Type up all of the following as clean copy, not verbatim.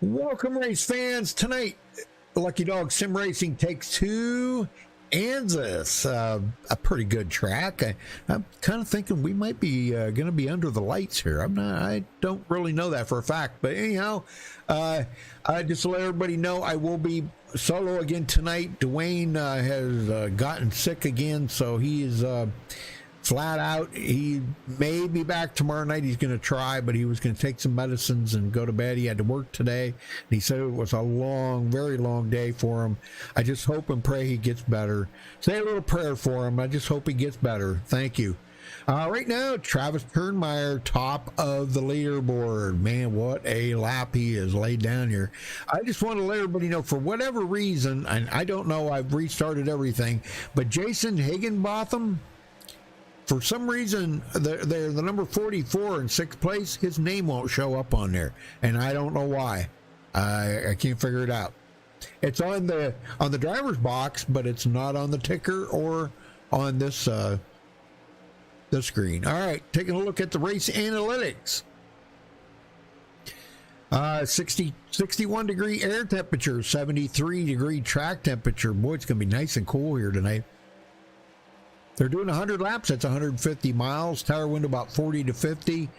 Welcome, race fans. Tonight, Lucky Dog Sim Racing takes two Kansas, a pretty good track. I'm kind of thinking we might be going to be under the lights here. I don't really know that for a fact, but anyhow, just to let everybody know, I will be solo again tonight. Dwayne has gotten sick again, so he is flat out. He may be back tomorrow night. He's going to try, but he was going to take some medicines and go to bed. He had to work today, and he said it was a long, very long day for him. I just hope and pray he gets better. Say a little prayer for him. I just hope he gets better. Thank you. Right now, Travis Kernmeyer, top of the leaderboard. Man, what a lap he is laid down here. I just want to let everybody know, for whatever reason, and I don't know, I've restarted everything, but Jason Higginbotham, for some reason, they're the number 44 in sixth place. His name won't show up on there, and I don't know why. I can't figure it out. It's on the driver's box, but it's not on the ticker or on this the screen. All right, taking a look at the race analytics. 61 degree air temperature, 73 degree track temperature. Boy, it's gonna be nice and cool here tonight. They're doing 100 laps. That's 150 miles. Tire window about 40 to 50.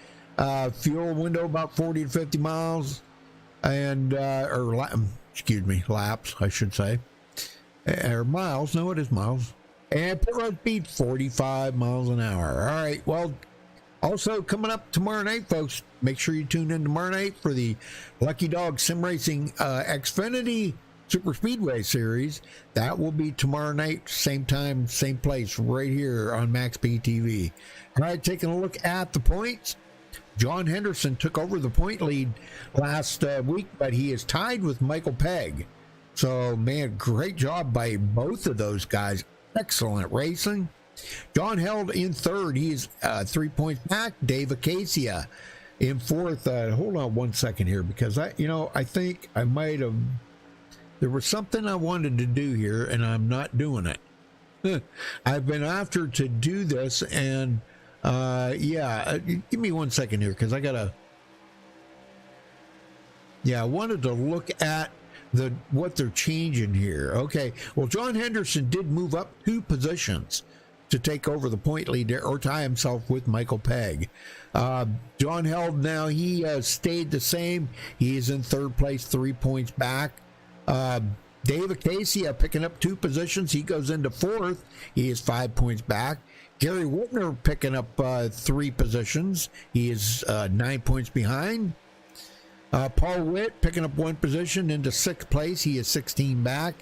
Fuel window about 40 to 50 miles. And, excuse me, laps, I should say. Or miles. No, it is miles. And pit road speed, 45 miles an hour. All right. Well, also coming up tomorrow night, folks, make sure you tune in tomorrow night for the Lucky Dog Sim Racing Xfinity Super Speedway Series. That will be tomorrow night, same time, same place, right here on MaxspeedTV. All right, taking a look at the points. John Henderson took over the point lead last week, but he is tied with Michael Pegg. So, man, great job by both of those guys. Excellent racing. John held in third. He's 3 points back. Dave Acacia in fourth. Hold on one second here, because I think I might have. There was something I wanted to do here, and I'm not doing it. I've been after to do this, and give me 1 second here, because I gotta. Yeah, I wanted to look at what they're changing here. Okay, well, John Henderson did move up 2 positions to take over the point lead or tie himself with Michael Pegg. John held now. He stayed the same. He is in third place, 3 points back. Dave Acacia picking up 2 positions. He goes into fourth. He is 5 points back. Gary Whitner picking up 3 positions. He is 9 points behind. Paul Witt picking up 1 position into 6th place. He is 16 back.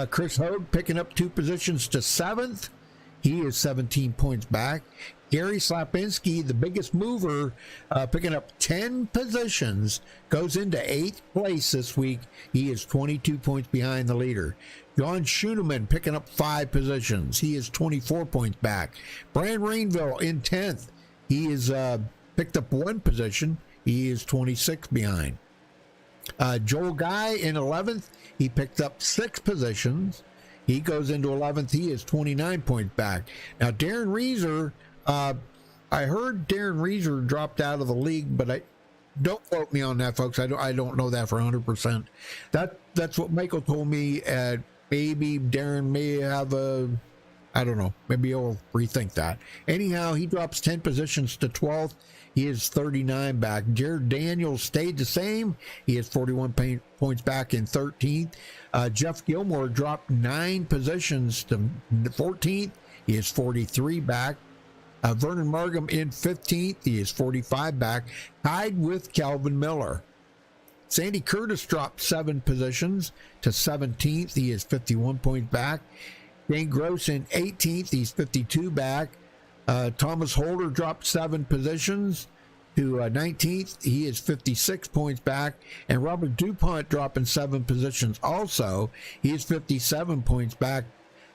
Chris Hogue picking up 2 positions to 7th. He is 17 points back. Gary Slapinski, the biggest mover, picking up 10 positions, goes into 8th place this week. He is 22 points behind the leader. John Schooneman picking up 5 positions. He is 24 points back. Brian Rainville in 10th. He is picked up 1 position. He is 26 behind. Joel Guy in 11th. He picked up 6 positions. He goes into 11th. He is 29 points back. Now, Darren Reeser, I heard Darren Reeser dropped out of the league, but don't quote me on that, folks. I don't know that for 100%. That's what Michael told me. Maybe Darren may have I don't know. Maybe he'll rethink that. Anyhow, he drops 10 positions to 12th. He is 39 back. Jared Daniels stayed the same. He is 41 points back in 13th. Jeff Gilmore dropped 9 positions to 14th. He is 43 back. Vernon Markham in 15th. He is 45 back, tied with Calvin Miller. Sandy Curtis dropped 7 positions to 17th. He is 51 points back. Dane Gross in 18th. He's 52 back. Thomas Holder dropped 7 positions to 19th. He is 56 points back. And Robert DuPont dropping 7 positions also. He is 57 points back.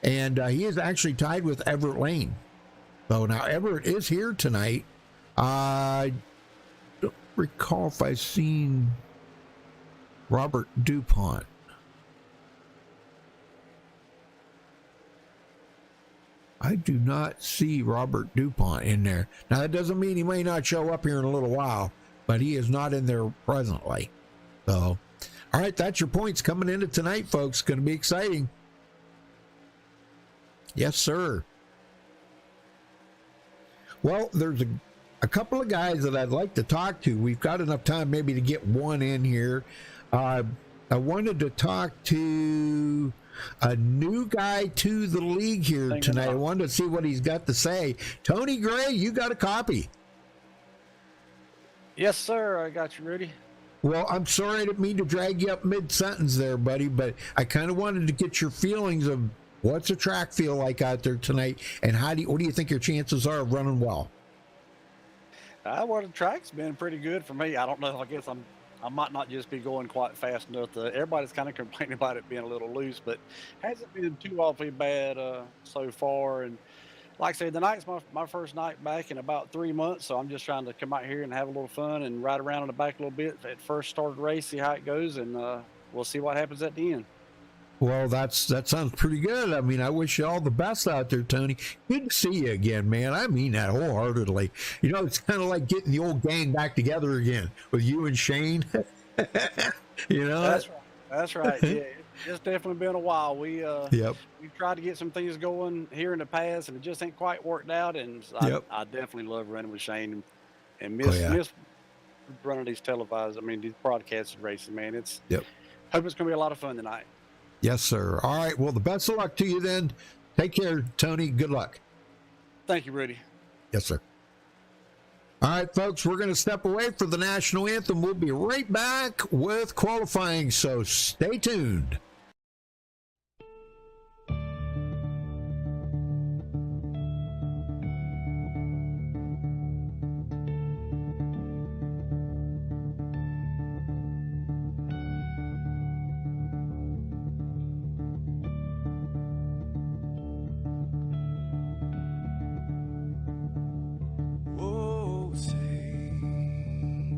And he is actually tied with Everett Lane. So now Everett is here tonight. I don't recall if I've seen Robert DuPont. I do not see Robert DuPont in there. Now, that doesn't mean he may not show up here in a little while, but he is not in there presently. So, All right, that's your points coming into tonight, folks. Going to be exciting. Yes, sir. Well, there's a couple of guys that I'd like to talk to. We've got enough time maybe to get one in here. I wanted to talk to a new guy to the league here tonight. I wanted to see what he's got to say. Tony Gray, you got a copy? Yes, sir. I got you, Rudy. Well, I'm sorry I didn't mean to drag you up mid-sentence there, buddy, but I kind of wanted to get your feelings of what's the track feel like out there tonight, and what do you think your chances are of running well? Well, the track's been pretty good for me. I don't know. I guess I might not just be going quite fast enough. Everybody's kind of complaining about it being a little loose, but hasn't been too awfully bad so far. And like I said, the night's my first night back in about 3 months, so I'm just trying to come out here and have a little fun and ride around in the back a little bit at first start of the race, see how it goes, and we'll see what happens at the end. Well, that sounds pretty good. I mean, I wish you all the best out there, Tony. Good to see you again, man. I mean that wholeheartedly. You know, it's kind of like getting the old gang back together again with you and Shane. You know? That's right. That's right. Yeah, it's definitely been a while. We've tried to get some things going here in the past, and it just ain't quite worked out. And I definitely love running with Shane and miss running these televised. I mean, these broadcasted races, man. Hope it's gonna be a lot of fun tonight. Yes, sir. All right. Well, the best of luck to you then. Take care, Tony. Good luck. Thank you, Rudy. Yes, sir. All right, folks, we're going to step away for the national anthem. We'll be right back with qualifying, so stay tuned.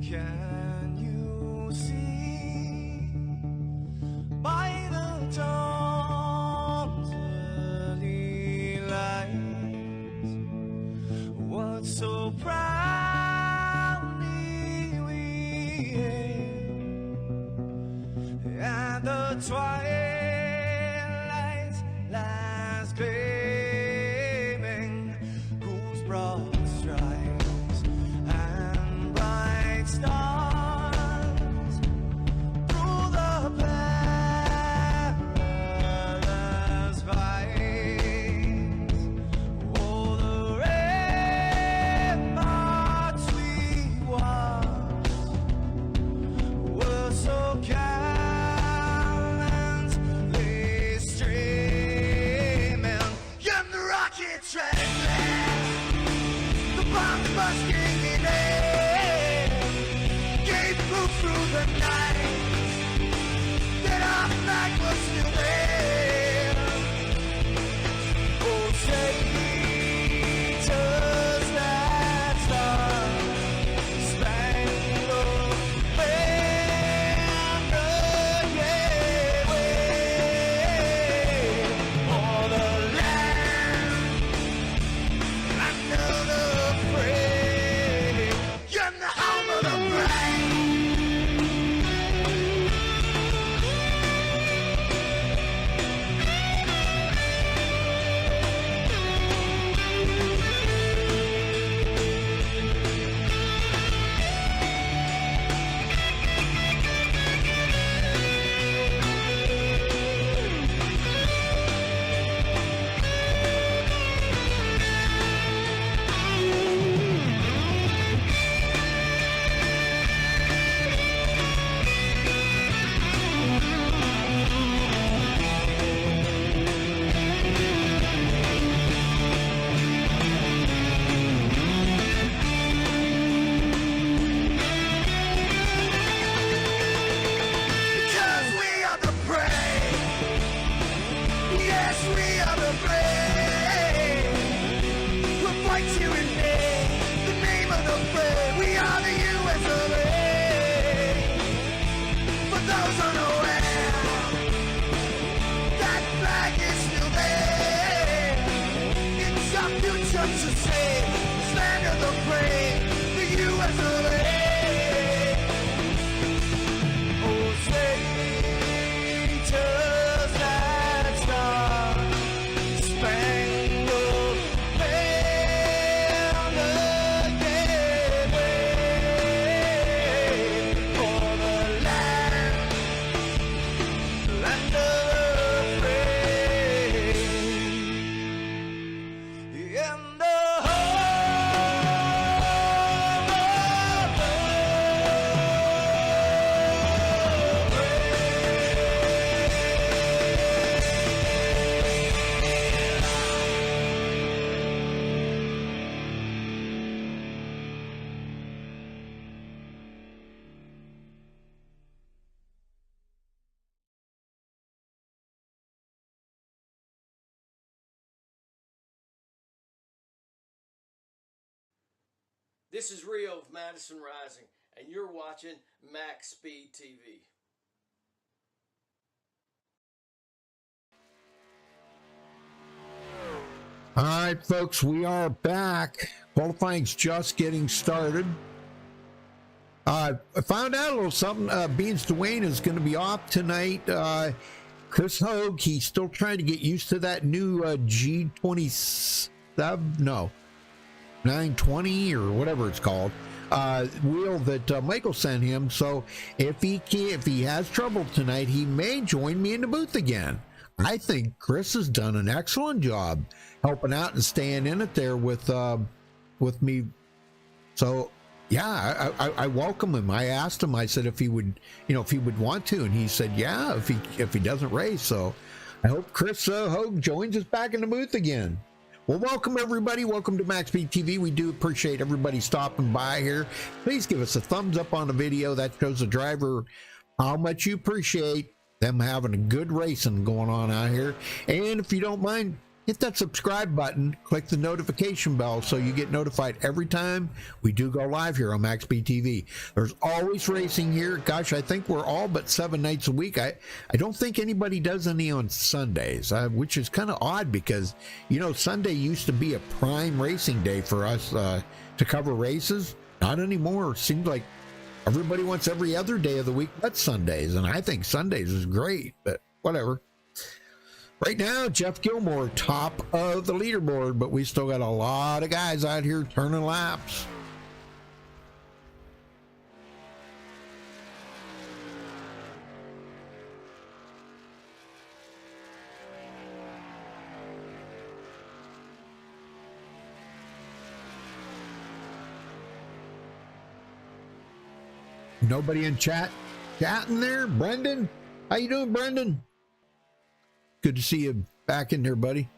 Can you see by the dawn's early light what so proudly we hailed at the twilight's last gleaming, whose broad stripes and bright stars through the perilous fights, oh, the ramparts we watched were so gallantly streaming, and the rockets ran fast, the bombs bursting in air, gave proof through the night that our flag was still there. Oh, say does that star-spangled banner yet wave o'er the land another free, you're the home of the brave. Because we are the brave. Yes, we are the brave. We'll fight you in the name of the brave. We are the US of A. For those unaware, that flag is still there. It's our future to save. Stand of the brave, the US of A. Oh, say This is Rio of Madison Rising, and you're watching MaxspeedTV. All right, folks, we are back. Qualifying's just getting started. I found out a little something. Beans Dwayne is going to be off tonight. Chris Hogue, he's still trying to get used to that new G27, no, 920 or whatever it's called, wheel that Michael sent him. So if he has trouble tonight, he may join me in the booth again. I think Chris has done an excellent job helping out and staying in it there with me. So yeah, I welcome him. I asked him, I said if he would, if he would want to, and he said yeah, if he doesn't race. So I hope Chris Hogue joins us back in the booth again. Well, welcome everybody. Welcome to MaxspeedTV. We do appreciate everybody stopping by here. Please give us a thumbs up on the video. That shows the driver how much you appreciate them having a good racing going on out here. And if you don't mind, hit that subscribe button, click the notification bell so you get notified every time we do go live here on MaxspeedTV. There's always racing here. Gosh, I think we're all but 7 nights a week. I don't think anybody does any on Sundays, which is kind of odd because, Sunday used to be a prime racing day for us to cover races. Not anymore. Seems like everybody wants every other day of the week but Sundays, and I think Sundays is great, but whatever. Right now, Jeff Gilmore, top of the leaderboard, but we still got a lot of guys out here turning laps. Nobody in chatting there? Brendan? How you doing, Brendan? Good to see you back in there, buddy.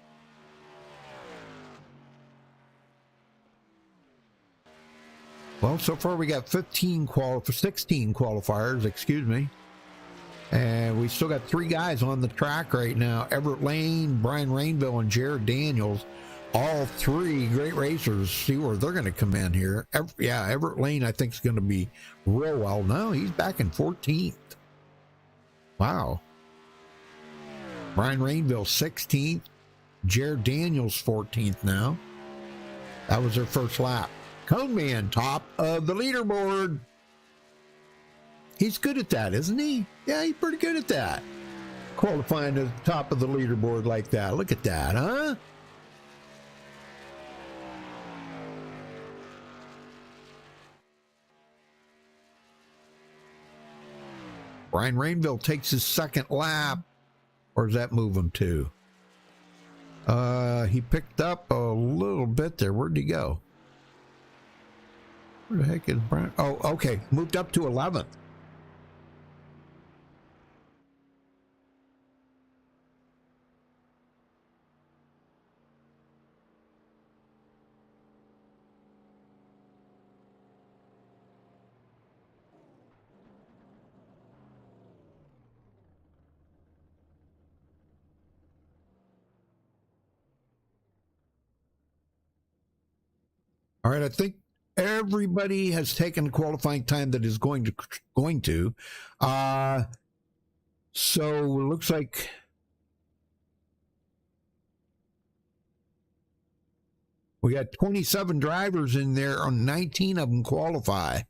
Well, so far we got 16 qualifiers, excuse me. And we still got 3 guys on the track right now. Everett Lane, Brian Rainville, and Jared Daniels. All 3 great racers. See where they're going to come in here. Everett Lane, I think, is going to be real well. No, he's back in 14th. Wow. Brian Rainville, 16th. Jared Daniels, 14th now. That was their first lap. Cone Man, top of the leaderboard. He's good at that, isn't he? Yeah, he's pretty good at that. Qualifying to the top of the leaderboard like that. Look at that, huh? Brian Rainville takes his second lap. Or does that move him to? He picked up a little bit there. Where'd he go? Where the heck is Brian? Oh, okay. Moved up to 11th. All right, I think everybody has taken the qualifying time that is going to. So it looks like we got 27 drivers in there, 19 of them qualify.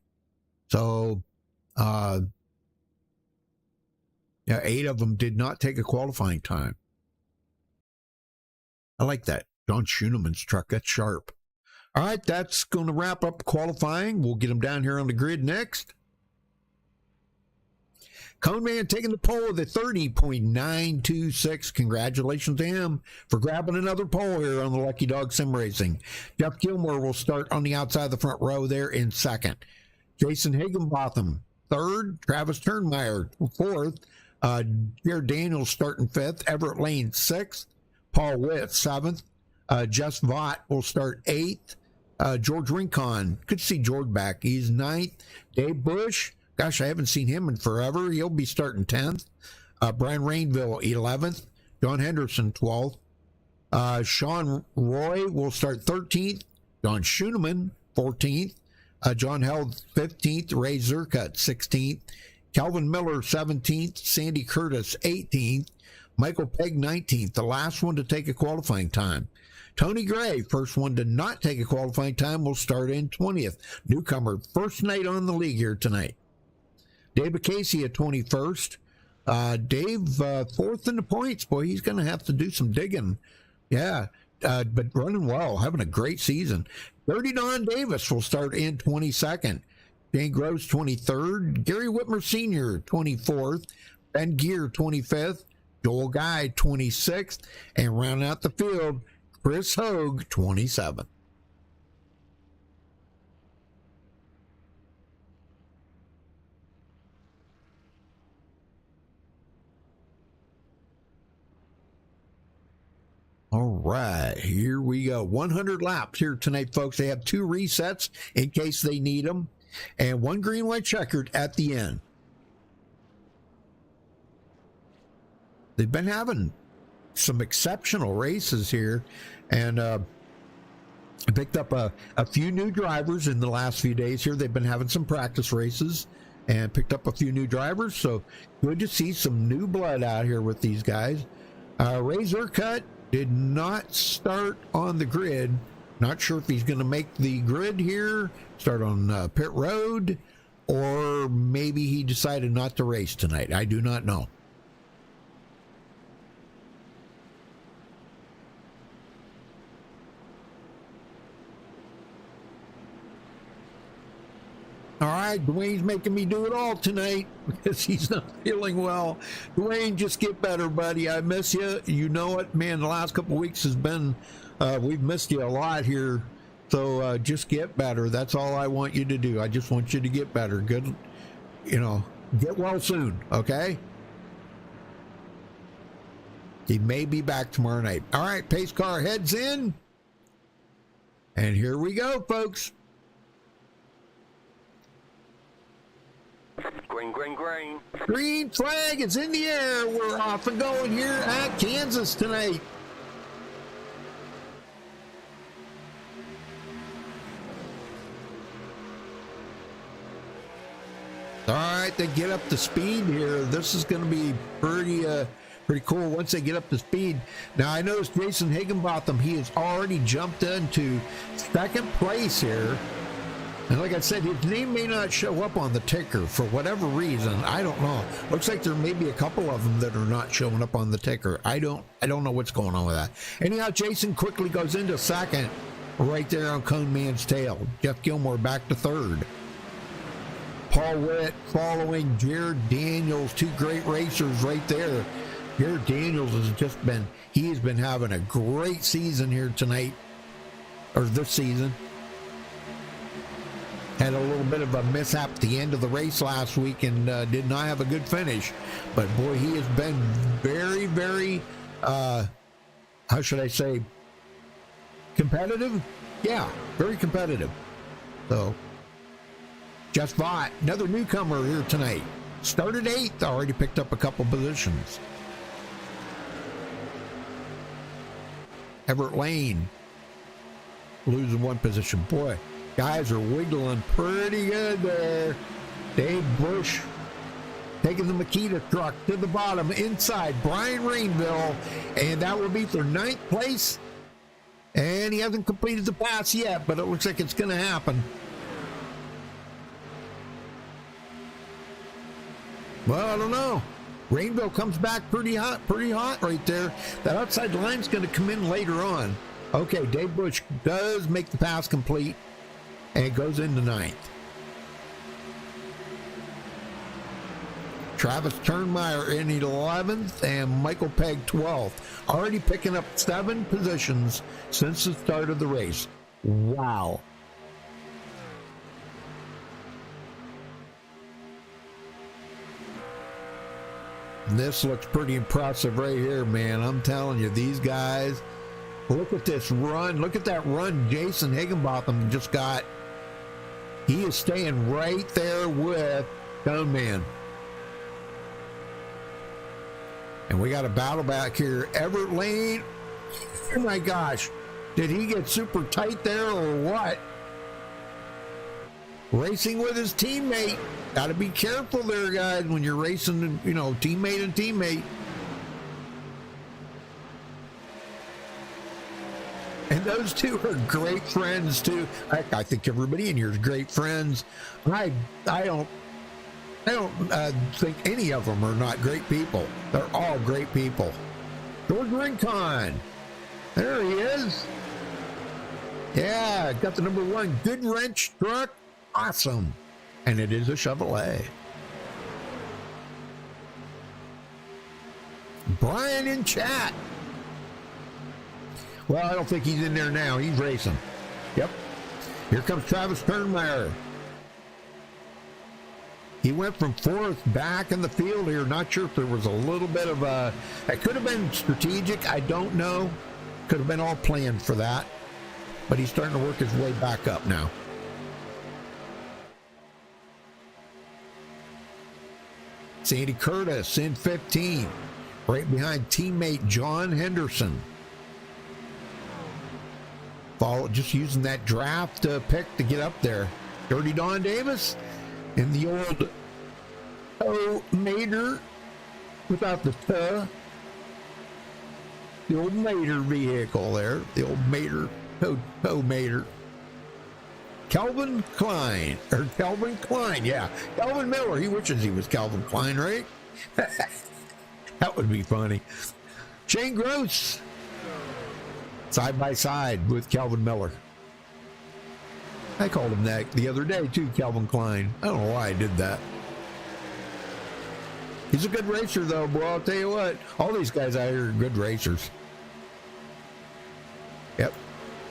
So 8 of them did not take a qualifying time. I like that. John Schoeneman's truck, that's sharp. All right, that's going to wrap up qualifying. We'll get them down here on the grid next. Cone Man taking the pole with a 30.926. Congratulations to him for grabbing another pole here on the Lucky Dog Sim Racing. Jeff Gilmore will start on the outside of the front row there in second. Jason Higginbotham, third. Travis Turnmeyer, fourth. Jared Daniels starting fifth. Everett Lane, sixth. Paul Witt, seventh. Jess Vaught will start eighth. George Rincon, good to see George back. He's ninth. Dave Bush, gosh, I haven't seen him in forever. He'll be starting 10th. Brian Rainville, 11th. John Henderson, 12th. Sean Roy will start 13th. John Schoeneman, 14th. John Held 15th, Ray Zercut 16th, Calvin Miller 17th, Sandy Curtis 18th, Michael Pegg 19th, the last one to take a qualifying time. Tony Gray, first one to not take a qualifying time, will start in 20th. Newcomer, first night on the league here tonight. David Casey at 21st. Dave, fourth in the points. Boy, he's going to have to do some digging. Yeah, but running well, having a great season. 30 Don Davis will start in 22nd. Dane Groves 23rd. Gary Whitmer Sr. 24th. Ben Gear 25th. Joel Guy 26th. And rounding out the field, Chris Hogue 27th. All right, here we go. 100 laps here tonight, folks. They have 2 resets in case they need them, and 1 green, white checkered at the end. They've been having some exceptional races here, and I picked up a few new drivers in the last few days here. They've been having some practice races and picked up a few new drivers, so good to see some new blood out here with these guys. Ray Zercut did not start on the grid. Not sure if he's going to make the grid here, start on pit road, or maybe he decided not to race tonight. I do not know. All right, Dwayne's making me do it all tonight because he's not feeling well. Dwayne, just get better, buddy. I miss you. You know it, man. The last couple of weeks has been, we've missed you a lot here. So just get better. That's all I want you to do. I just want you to get better. Good, get well soon, okay? He may be back tomorrow night. All right, pace car heads in. And here we go, folks. Green, green, green. Green flag is in the air. We're off and going here at Kansas tonight. All right, they get up to speed here. This is going to be pretty cool once they get up to speed. Now, I noticed Jason Higginbotham, he has already jumped into second place here. And like I said, his name may not show up on the ticker for whatever reason. I don't know. Looks like there may be a couple of them that are not showing up on the ticker. I don't know what's going on with that. Anyhow, Jason quickly goes into second right there on Cone Man's tail. Jeff Gilmore back to third. Paul Witt following Jared Daniels, 2 great racers right there. Jared Daniels has been having a great season here tonight, or this season. Had a little bit of a mishap at the end of the race last week and did not have a good finish. But boy, he has been very, very, how should I say, competitive? Yeah, very competitive. So, Jeff Vaught, another newcomer here tonight. Started 8th, already picked up a couple positions. Everett Lane losing 1 position. Boy, guys are wiggling pretty good there. Dave Bush taking the Makita truck to the bottom inside Brian Rainville, and that will be for 9th place. And he hasn't completed the pass yet, but it looks like it's going to happen. Well, I don't know. Rainville comes back pretty hot right there. That outside line's going to come in later on. Okay, Dave Bush does make the pass complete. And it goes into 9th. Travis Turnmeyer in 11th and Michael Pegg 12th. Already picking up 7 positions since the start of the race. Wow. This looks pretty impressive right here, man. I'm telling you, these guys, look at this run. Look at that run Jason Higginbotham just got. He is staying right there with Cone Man. And we got a battle back here. Everett Lane. Oh my gosh. Did he get super tight there or what? racing with his teammate. Got to be careful there, guys, when you're racing, you know, teammate and teammate. And those two are great friends too. I think everybody in here is great friends. I don't think any of them are not great people. They're all great people. George Rincon, there he is. Yeah, got the number 1 good wrench truck. Awesome. And it is a Chevrolet. Brian in chat. Well, I don't think he's in there now. He's racing. Yep. Here comes Travis Turnmeyer. He went from 4th back in the field here. Not sure if there was a little bit of a... It could have been strategic. I don't know. Could have been all planned for that. But he's starting to work his way back up now. Sandy Curtis in 15. Right behind teammate John Henderson. Just using that draft pick to get up there. Dirty Don Davis in the old Mater without the tuh. The old Mater vehicle there. The old Mater, Mater. Calvin Klein, yeah. Calvin Miller, he wishes he was Calvin Klein, right? That would be funny. Shane Gross. Side by side with Calvin Miller. I called him that the other day too, Calvin Klein. I don't know why I did that. He's a good racer though, boy. I'll tell you what. All these guys out here are good racers. Yep.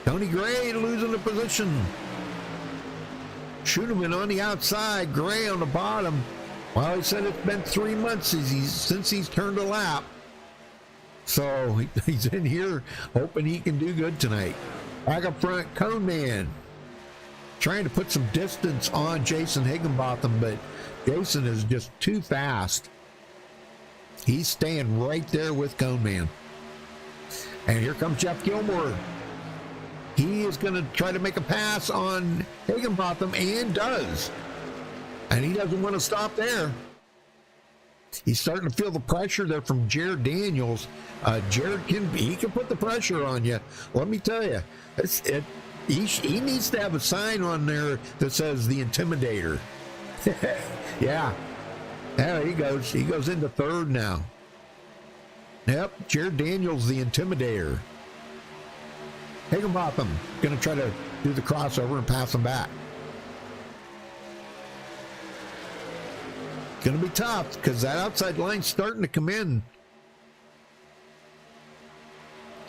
Tony Gray losing the position. Schuneman on the outside. Gray on the bottom. Well, he said it's been 3 months since he's turned a lap. So he's in here hoping he can do good tonight. Back up front, Cone Man. Trying to put some distance on Jason Higginbotham, but Jason is just too fast. He's staying right there with Cone Man. And here comes Jeff Gilmore. He is going to try to make a pass on Higginbotham and does. And he doesn't want to stop there. He's starting to feel the pressure there from Jared Daniels. Jared can put the pressure on you. Let me tell you, he needs to have a sign on there that says the Intimidator. Yeah. There he goes. He goes into 3rd now. Yep, Jared Daniels, the Intimidator. Higginbotham going to try to do the crossover and pass him back. Going to be tough because that outside line's starting to come in.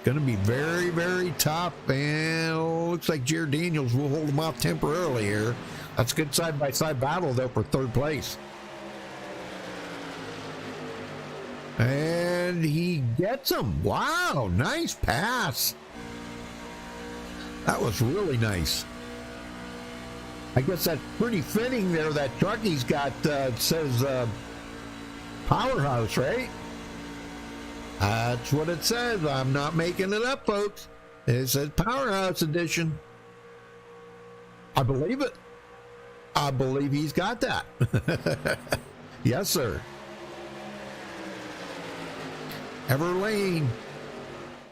Going to be very, very tough. And looks like Jared Daniels will hold him off temporarily here. That's a good side-by-side battle, though, for 3rd place. And he gets him. Wow, nice pass. That was really nice. I guess that's pretty fitting there. That truck he's got says Powerhouse, right? That's what it says. I'm not making it up, folks. It says Powerhouse Edition. I believe it. I believe he's got that. Yes, sir. Everlane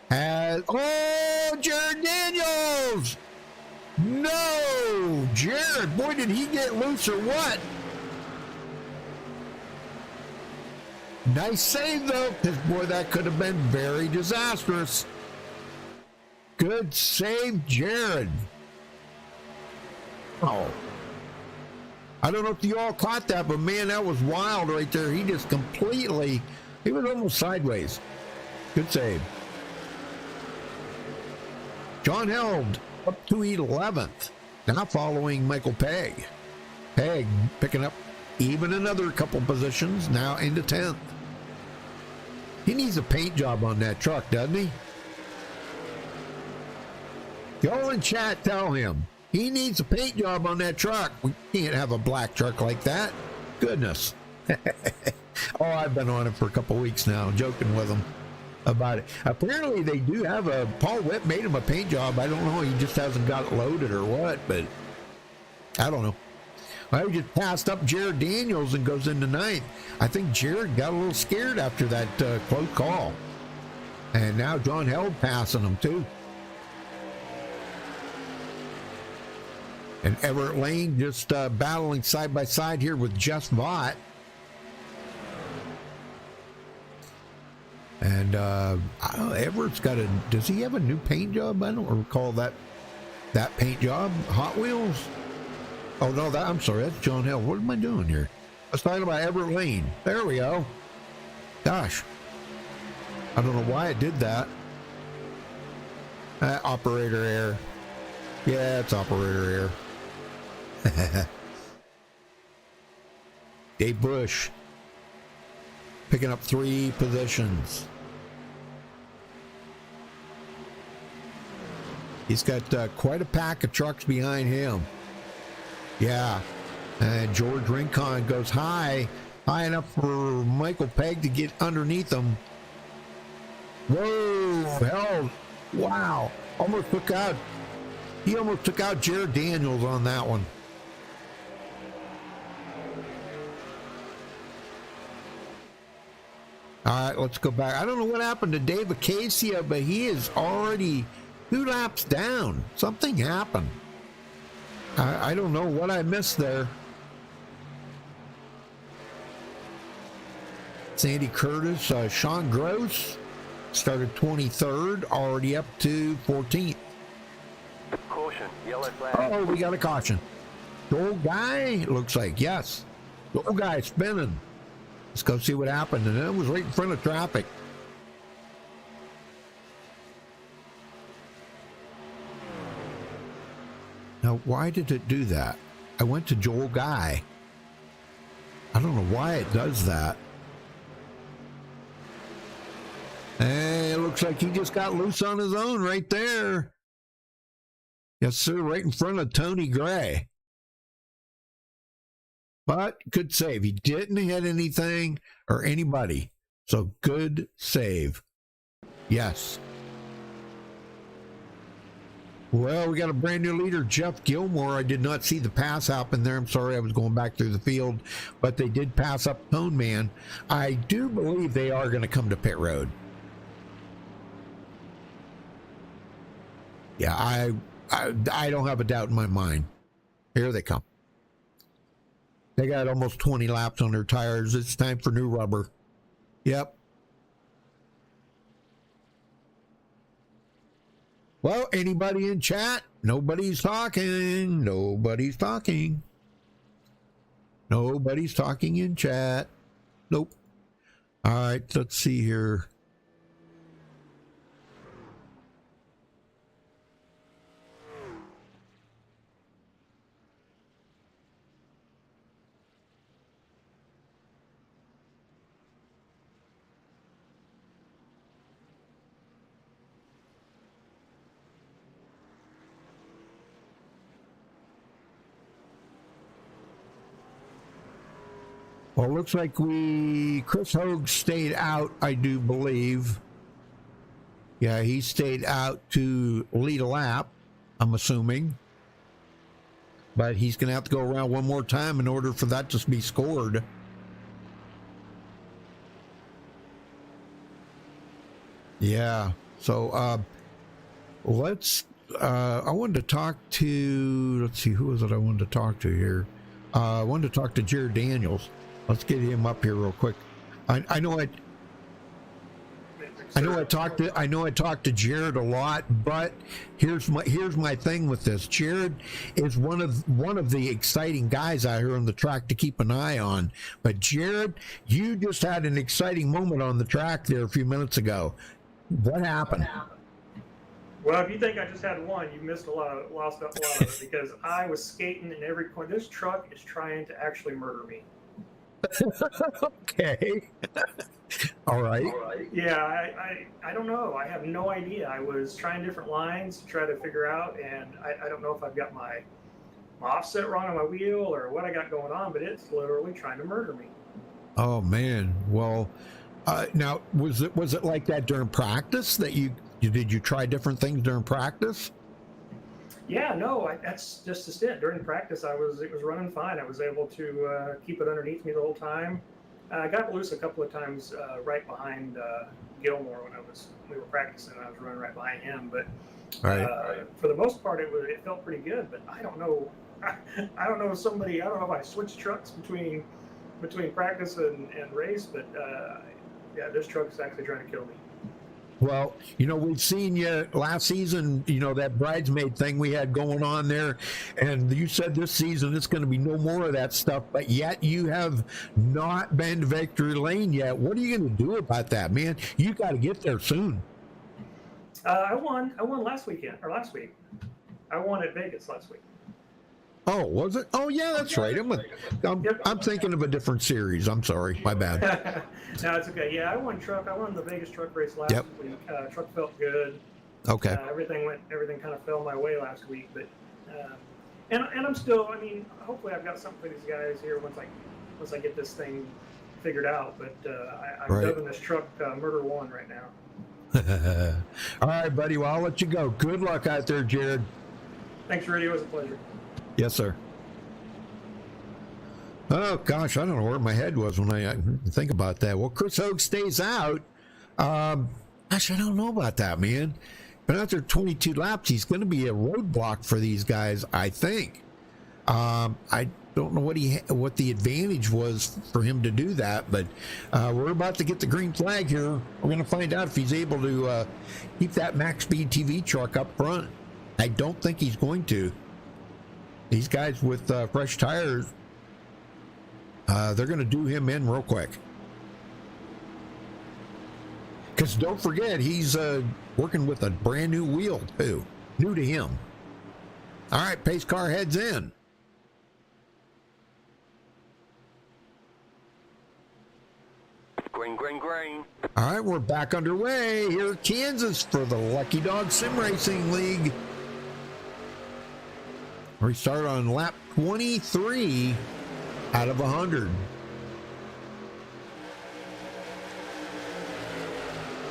has... Oh, Jared Daniels! No! Jared, boy, did he get loose or what? Nice save, though, because, boy, that could have been very disastrous. Good save, Jared. Oh. I don't know if you all caught that, but, man, that was wild right there. He just completely... He was almost sideways. Good save. John Held up to 11th. Now following Michael Pegg. Pegg picking up even another couple positions, now into 10th. He needs a paint job on that truck, doesn't he? Y'all in chat, tell him. He needs a paint job on that truck. We can't have a black truck like that. Goodness. Oh, I've been on it for a couple weeks now, joking with him about it. Apparently, they do have a... Paul Whipp made him a paint job. I don't know. He just hasn't got it loaded or what, but I don't know. I just passed up Jared Daniels and goes into ninth. I think Jared got a little scared after that close call. And now John Held passing him too. And Everett Lane just battling side by side here with Jess Vaught. And Everett's got does he have a new paint job? I don't recall that paint job. Hot Wheels? Oh no, I'm sorry, that's John Hill. What am I doing here? I was talking about Everett Lane. There we go. Gosh. I don't know why it did that. Operator error. Yeah, it's operator error. Dave Bush picking up 3 positions. He's got quite a pack of trucks behind him. Yeah, and George Rincon goes high enough for Michael Pegg to get underneath him. Whoa, hell, wow, he almost took out Jared Daniels on that one. All right, let's go back. I don't know what happened to Dave Acacia, but he is already 2 laps down. Something happened. I don't know what I missed there. Sandy Curtis, Sean Gross started 23rd, already up to 14th. Caution, yellow flag. Oh, we got a caution. Joel Guy, looks like, yes. Joel Guy spinning. Let's go see what happened. And it was right in front of traffic. Now, why did it do that? I went to Joel Guy. I don't know why it does that. Hey, it looks like he just got loose on his own right there. Yes, sir, right in front of Tony Gray. But good save. He didn't hit anything or anybody. So good save. Yes. Well, we got a brand new leader, Jeff Gilmore. I did not see the pass happen there. I'm sorry, I was going back through the field, but they did pass up Tone Man. I do believe they are going to come to pit road. Yeah, I don't have a doubt in my mind. Here they come. They got almost 20 laps on their tires. It's time for new rubber. Yep. Well, anybody in chat? Nobody's talking. Nobody's talking. Nobody's talking in chat. Nope. All right, let's see here. Well, it looks like Chris Hogue stayed out, I do believe. Yeah, he stayed out to lead a lap, I'm assuming. But he's going to have to go around one more time in order for that to be scored. Yeah, so I wanted to talk to, let's see, who was it I wanted to talk to here? I wanted to talk to Jared Daniels. Let's get him up here real quick. I know I talked to Jared a lot, but here's my thing with this. Jared is one of the exciting guys out here on the track to keep an eye on. But Jared, you just had an exciting moment on the track there a few minutes ago. What happened? Well, if you think I just had one, you lost a lot of it because I was skating in every corner. This truck is trying to actually murder me. Okay. All right. Yeah, I don't know. I have no idea. I was trying different lines to try to figure out, and I don't know if I've got my offset wrong on my wheel or what I got going on, but it's literally trying to murder me. Oh man. Well, now was it like that during practice that you try different things during practice? Yeah, no, that's just it. During practice, it was running fine. I was able to keep it underneath me the whole time. I got loose a couple of times right behind Gilmore when we were practicing. I was running right behind him, but for the most part, it felt pretty good. But I don't know. I don't know if I switched trucks between practice and race, but yeah, this truck is actually trying to kill me. Well, we've seen you last season, that bridesmaid thing we had going on there. And you said this season it's going to be no more of that stuff, but yet you have not been to victory lane yet. What are you going to do about that, man? You got to get there soon. I won last week. I won at Vegas last week. Oh, was it? Oh, yeah, that's right. I'm thinking of a different series. I'm sorry. My bad. No, it's okay. Yeah, I won the Vegas truck race last week. Truck felt good. Okay. Everything kind of fell my way last week, but and I'm still. I mean, hopefully I've got something for these guys here once I get this thing figured out. But I'm dubbing this truck Murder One right now. All right, buddy. Well, I'll let you go. Good luck out there, Jared. Thanks, Rudy. It was a pleasure. Yes, sir. Oh, gosh, I don't know where my head was when I think about that. Well, Chris Hogue stays out. Gosh, I don't know about that, man. But after 22 laps, he's going to be a roadblock for these guys, I think. I don't know what the advantage was for him to do that, but we're about to get the green flag here. We're going to find out if he's able to keep that MaxspeedTV truck up front. I don't think he's going to. These guys with fresh tires, they're going to do him in real quick. Because don't forget, he's working with a brand new wheel, too. New to him. All right, pace car heads in. Green, green, green. All right, we're back underway here at Kansas for the Lucky Dog Sim Racing League. We start on lap 23 out of 100.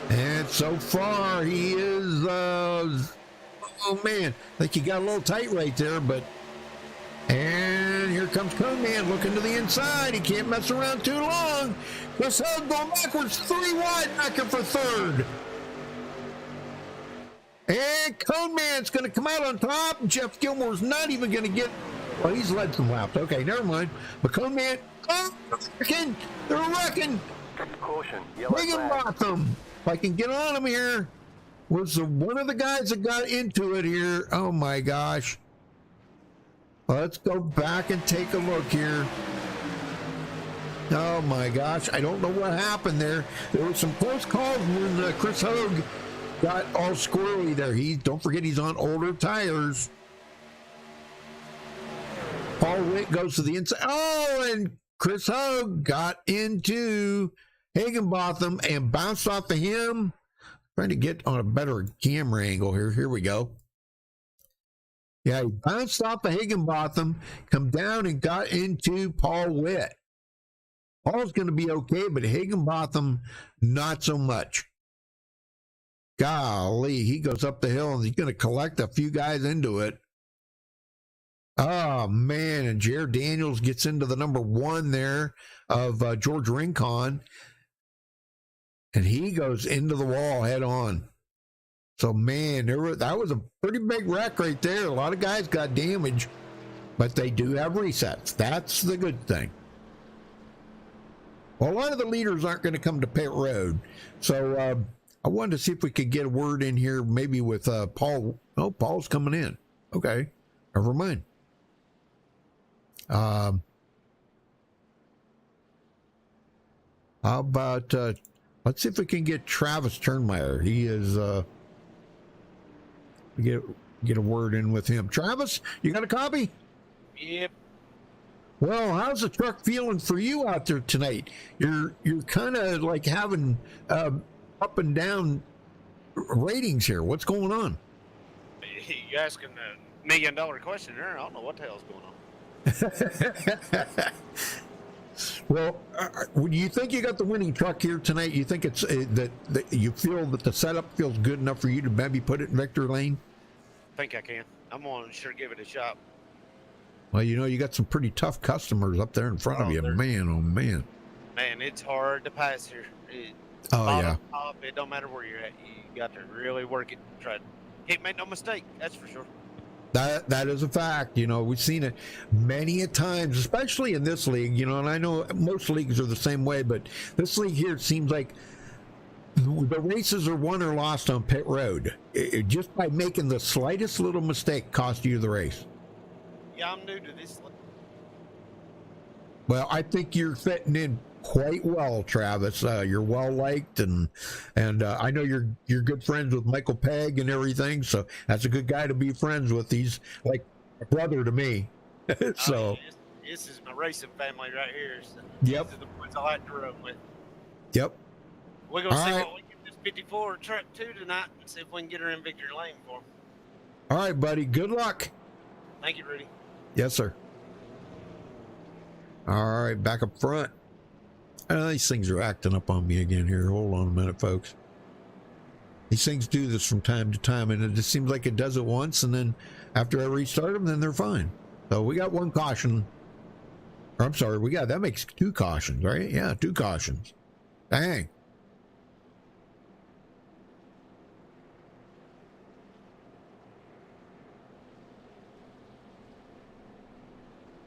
And so far, he is, oh man, I think he got a little tight right there, but, and here comes Cone Man looking to the inside. He can't mess around too long. Chris Hogue going backwards, 3 wide, back up for third. And Cone Man's going to come out on top. Jeff Gilmore's not even going to get. Well, he's led some laps. Okay, never mind. But Cone Man, they're wrecking. Caution, yellow flag. Higginbotham, if I can get on him here, was one of the guys that got into it here. Oh my gosh. Let's go back and take a look here. Oh my gosh, I don't know what happened there. There were some close calls when Chris Hogue got all squirrely there. Don't forget he's on older tires. Paul Witt goes to the inside. Oh, and Chris Hogue got into Higginbotham and bounced off of him. Trying to get on a better camera angle here. Here we go. Yeah, he bounced off of Higginbotham, come down and got into Paul Witt. Paul's going to be okay, but Higginbotham, not so much. Golly, he goes up the hill and he's going to collect a few guys into it. Oh, man, and Jared Daniels gets into the number 1 there of George Rincon, and he goes into the wall head on. So, man, that was a pretty big wreck right there. A lot of guys got damage, but they do have resets. That's the good thing. Well, a lot of the leaders aren't going to come to pit road, so I wanted to see if we could get a word in here, maybe with Paul. Oh, Paul's coming in. Okay, never mind. How about let's see if we can get Travis Turnmeyer. He is get a word in with him. Travis, you got a copy? Yep. Well, how's the truck feeling for you out there tonight? You're kind of like having up and down ratings here. What's going on? You asking a $1 million question there? I don't know what the hell's going on. Well, do you think you got the winning truck here tonight? You think it's that you feel that the setup feels good enough for you to maybe put it in victory lane? I think I can. I'm gonna sure give it a shot. Well, you know, you got some pretty tough customers up there in front of Oh, you. they're- Man, oh man. Man, it's hard to pass here. Oh, Bottom, yeah. top, it don't matter where you're at. You got to really work it. Can't make no mistake. That's for sure. That is a fact. You know, we've seen it many a times, especially in this league, you know, and I know most leagues are the same way, but this league here, it seems like the races are won or lost on pit road. Just by making the slightest little mistake cost you the race. Yeah, I'm new to this. Well, I think you're fitting in quite well, Travis. You're well liked, and I know you're good friends with Michael Pegg and everything. So that's a good guy to be friends with. He's like a brother to me. So Oh, yeah, this is my racing family right here. So Yep. These are the ones I like to run with. Yep. We're gonna All see right. what we get this 54 truck to tonight, and see if we can get her in victory lane for him. All right, buddy. Good luck. Thank you, Rudy. Yes, sir. All right, back up front. These things are acting up on me again here. Hold on a minute, folks. These things do this from time to time, and it just seems like it does it once, and then after I restart them, then they're fine. So we got one caution. Or, I'm sorry, that makes 2 cautions, right? Yeah, 2 cautions. Dang.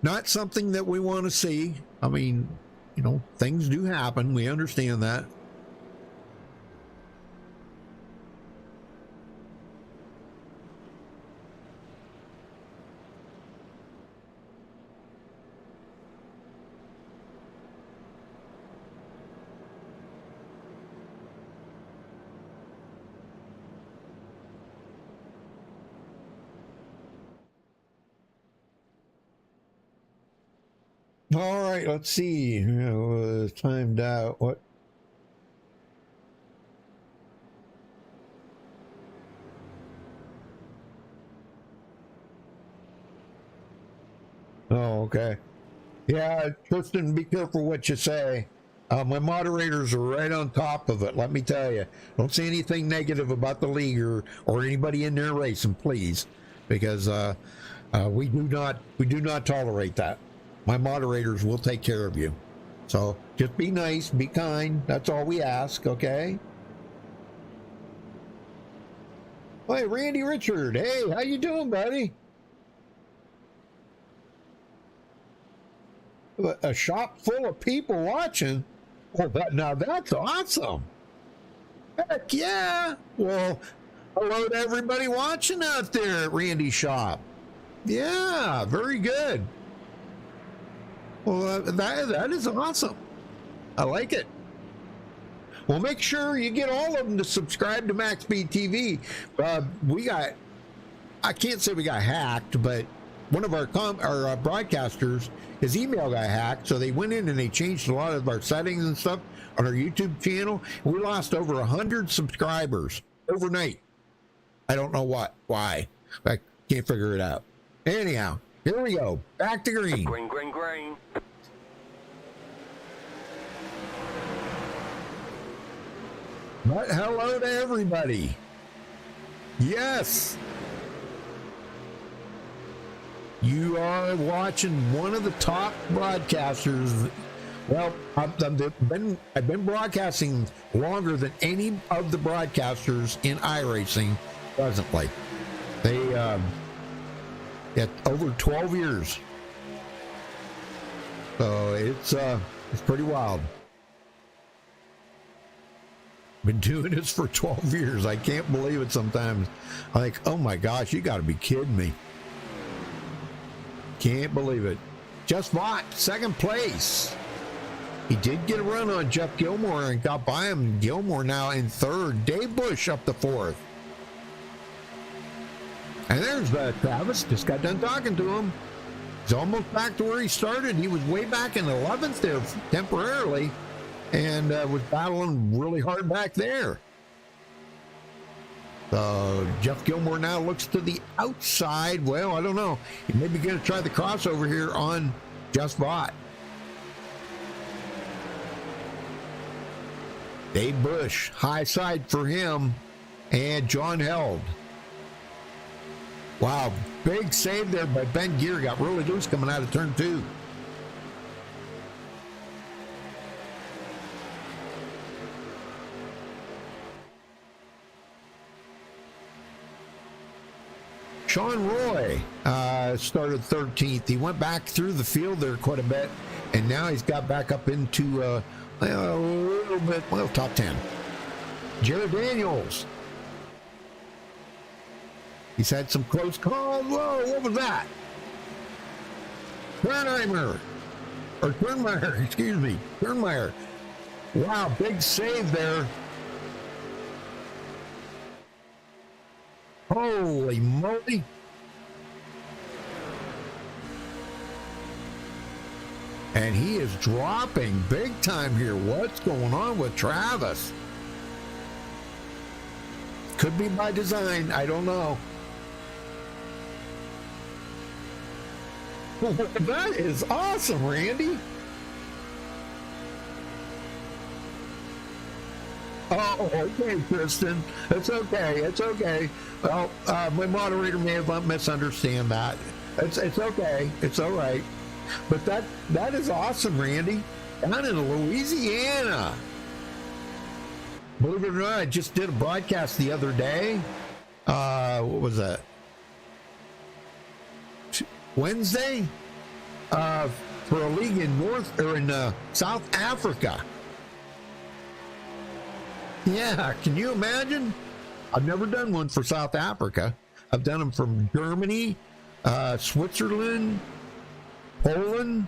Not something that we want to see. I mean, you know, things do happen. We understand that. All right, let's see. Timed out. What? Oh, okay. Yeah, Tristan, be careful what you say. My moderators are right on top of it. Let me tell you. Don't say anything negative about the league or anybody in there racing, please, because we do not tolerate that. My moderators will take care of you. So just be nice, be kind. That's all we ask, okay? Hey, Randy Richard. Hey, how you doing, buddy? A shop full of people watching. Oh, now that's awesome. Heck yeah. Well, hello to everybody watching out there at Randy's shop. Yeah, very good. Well, that is awesome. I like it. Well, make sure you get all of them to subscribe to MaxspeedTV. I can't say we got hacked, but one of our broadcasters, his email got hacked, so they went in and they changed a lot of our settings and stuff on our YouTube channel. We lost over 100 subscribers overnight. I don't know why. I can't figure it out. Anyhow, here we go. Back to green. Green, green, green. But hello to everybody. Yes. You are watching one of the top broadcasters. Well, I've been broadcasting longer than any of the broadcasters in iRacing presently. They at over 12 years. So it's pretty wild. Been doing this for 12 years. I can't believe it sometimes. I'm like, oh my gosh, you got to be kidding me. Can't believe it. Just Vaught, second place. He did get a run on Jeff Gilmore and got by him. Gilmore now in third. Dave Bush up to fourth. And there's Travis. Just got done talking to him. He's almost back to where he started. He was way back in 11th there temporarily and was battling really hard back there. Jeff Gilmore now looks to the outside. Well, I don't know. He may be going to try the crossover here on Just Vaught. Dave Bush, high side for him, and John Held. Wow, big save there by Ben Gear. Got really loose coming out of turn 2. Sean Roy started 13th. He went back through the field there quite a bit, and now he's got back up into a little bit, well, top 10. Jared Daniels. He's had some close calls. Whoa, what was that? Turnheimer. Or Turnmeyer, excuse me. Turnmeyer. Wow, big save there. Holy moly. And he is dropping big time here. What's going on with Travis? Could be by design. I don't know. That is awesome, Randy. Oh, okay, Kristen. It's okay. It's okay. Well, my moderator may have misunderstood that. It's okay. It's all right. But that is awesome, Randy. Down in Louisiana. Believe it or not, I just did a broadcast the other day. What was that? Wednesday? For a league in South Africa. Yeah, can you imagine? I've never done one for South Africa. I've done them from Germany, Switzerland, Poland,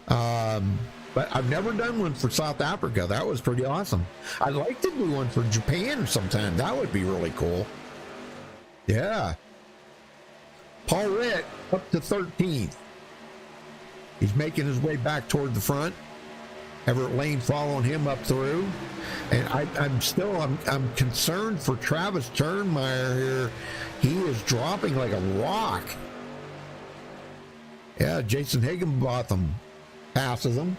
but I've never done one for South Africa. That was pretty awesome. I'd like to do one for Japan sometime. That would be really cool. Yeah. Paul Ritt up to 13th. He's making his way back toward the front. Everett Lane following him up through. And I'm concerned for Travis Turnmeyer here. He is dropping like a rock. Yeah, Jason Higginbotham passes him.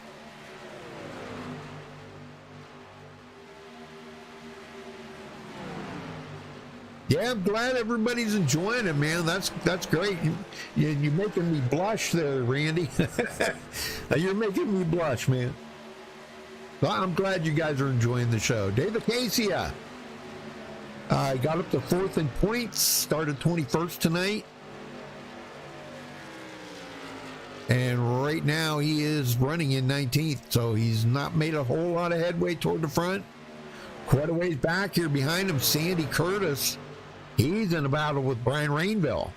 Yeah, I'm glad everybody's enjoying it, man. That's great. You're making me blush there, Randy. You're making me blush, man. Well, I'm glad you guys are enjoying the show. David Casia got up to 4th in points, started 21st tonight. And right now he is running in 19th, so he's not made a whole lot of headway toward the front. Quite a ways back here behind him, Sandy Curtis. He's in a battle with Brian Rainville.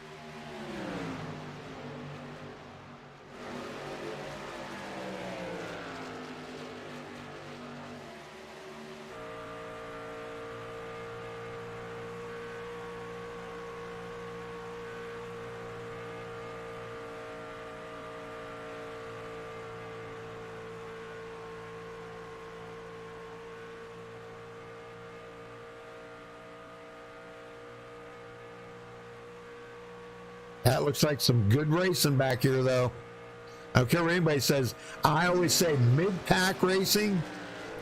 That looks like some good racing back here, though. I don't care what anybody says. I always say mid-pack racing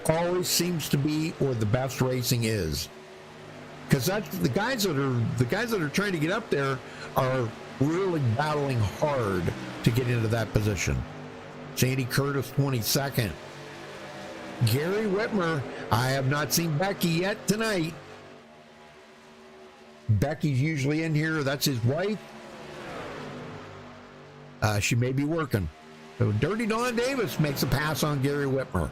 always seems to be where the best racing is, because that's the guys that are trying to get up there are really battling hard to get into that position. Sandy Curtis 22nd. Gary Whitmer. I have not seen Becky yet tonight. Becky's usually in here. That's his wife. She may be working. So Dirty Don Davis makes a pass on Gary Whitmer.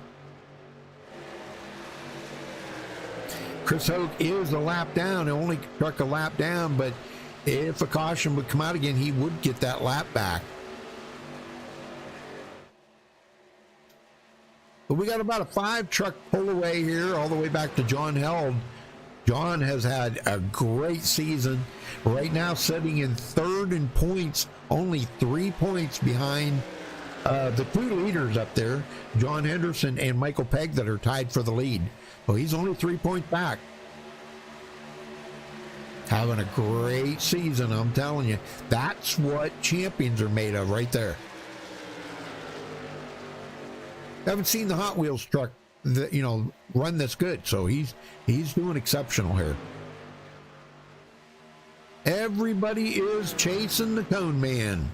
Chris Hoke is a lap down. He only struck a lap down, but if a caution would come out again, he would get that lap back. But we got about a 5-truck pull away here, all the way back to John Held. John has had a great season. Right now sitting in 3rd in points, only 3 points behind the 2 leaders up there, John Henderson and Michael Pegg, that are tied for the lead. Well, he's only 3 points back. Having a great season, I'm telling you. That's what champions are made of right there. Haven't seen the Hot Wheels truck run this good, so he's doing exceptional here. Everybody is chasing the Cone Man.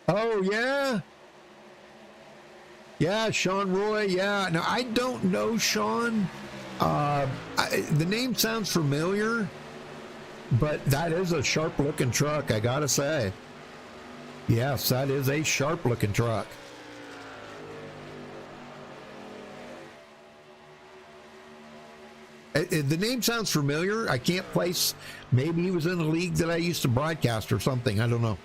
Oh, yeah? Yeah, Sean Roy. Yeah. Now, I don't know Sean. The name sounds familiar, but that is a sharp-looking truck, I gotta say. Yes, that is a sharp-looking truck. The name sounds familiar. I can't place. Maybe he was in a league that I used to broadcast or something. I don't know.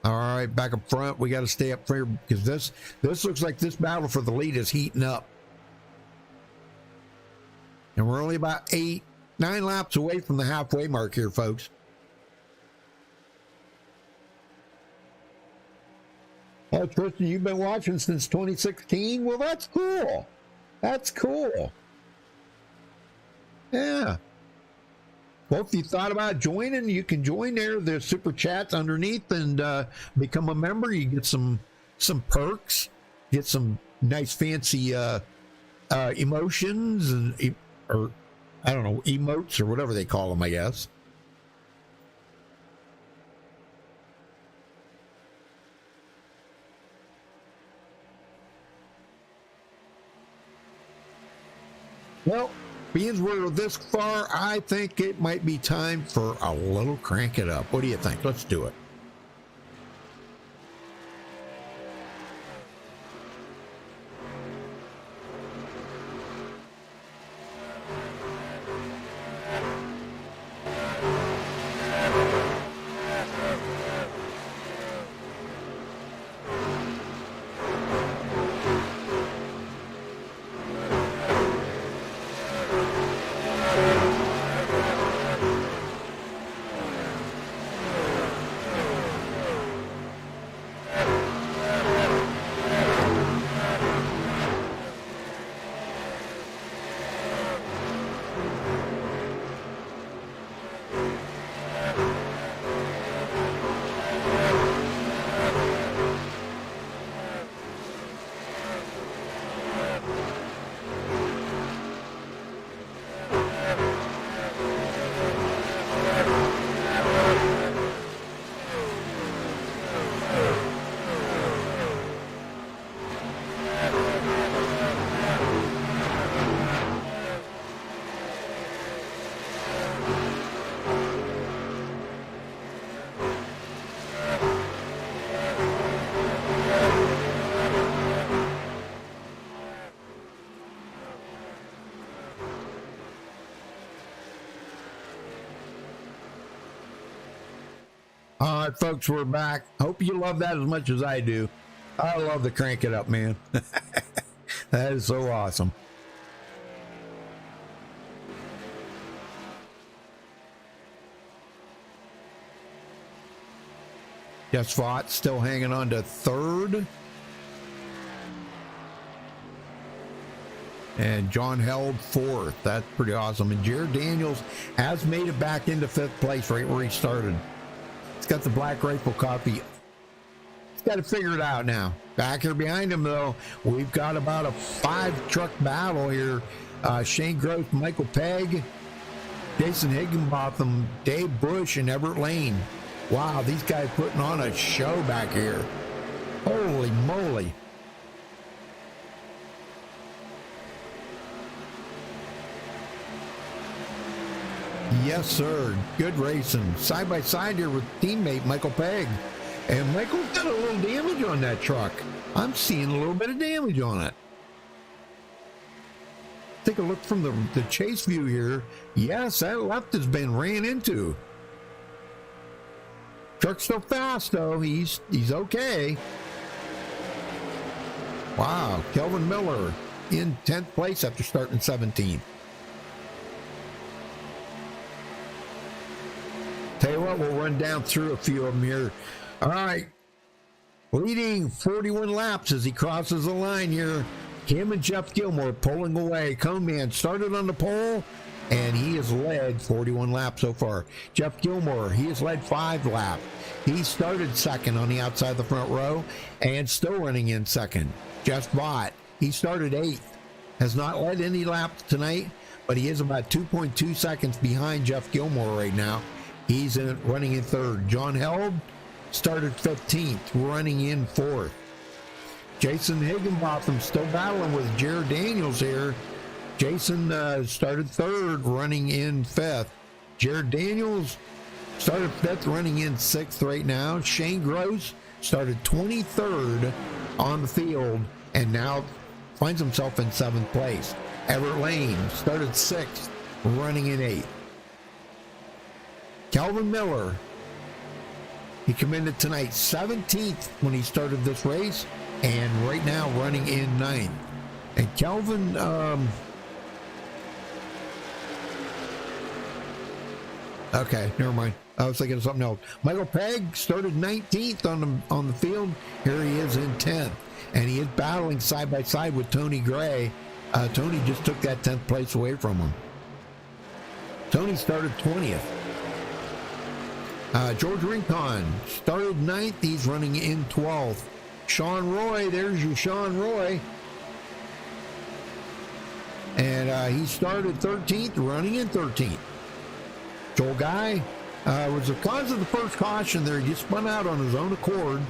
All right, back up front. We got to stay up here because this looks like this battle for the lead is heating up. And we're only about 8-9 laps away from the halfway mark here, folks. Oh, Tristan, you've been watching since 2016? Well, that's cool. That's cool. Yeah. Well, if you thought about joining, you can join there. There's super chats underneath and become a member. You get some perks, get some nice fancy emotions and or I don't know, emotes or whatever they call them, I guess. Well, being we're this far, I think it might be time for a little crank it up. What do you think? Let's do it. All right, folks, we're back. Hope you love that as much as I do. I love the crank it up, man. That is so awesome. Jeff Vaught still hanging on to third. And John held fourth. That's pretty awesome. And Jared Daniels has made it back into fifth place right where he started. He's got the Black Rifle copy. He's got to figure it out now. Back here behind him, though, we've got about a 5-truck battle here. Shane Gross, Michael Pegg, Jason Higginbotham, Dave Bush, and Everett Lane. Wow, these guys putting on a show back here. Holy moly. Yes, sir. Good racing. Side by side here with teammate Michael Pegg. And Michael's got a little damage on that truck. I'm seeing a little bit of damage on it. Take a look from the chase view here. Yes, that left has been ran into. Truck's still fast, though. He's okay. Wow. Kelvin Miller in 10th place after starting 17th. Tell you what, we'll run down through a few of them here. All right. Leading 41 laps as he crosses the line here. Him and Jeff Gilmore pulling away. Cone Man started on the pole, and he has led 41 laps so far. Jeff Gilmore, he has led 5 laps. He started second on the outside of the front row and still running in second. Jeff Vaught, He started 8th. Has not led any laps tonight, but he is about 2.2 seconds behind Jeff Gilmore right now. He's running in 3rd. John Held started 15th, running in 4th. Jason Higginbotham still battling with Jared Daniels here. Jason started 3rd, running in 5th. Jared Daniels started 5th, running in 6th right now. Shane Gross started 23rd on the field and now finds himself in 7th place. Everett Lane started 6th, running in 8th. Calvin Miller, he commended tonight 17th when he started this race, and right now running in 9th. And Calvin, okay, never mind. I was thinking of something else. Michael Pegg started 19th on the field. Here he is in 10th, and he is battling side by side with Tony Gray. Tony just took that 10th place away from him. Tony started 20th. George Rincon started 9th. He's running in 12th. Sean Roy, there's your Sean Roy. And he started 13th, running in 13th. Joel Guy was the cause of the first caution there. He just spun out on his own accord.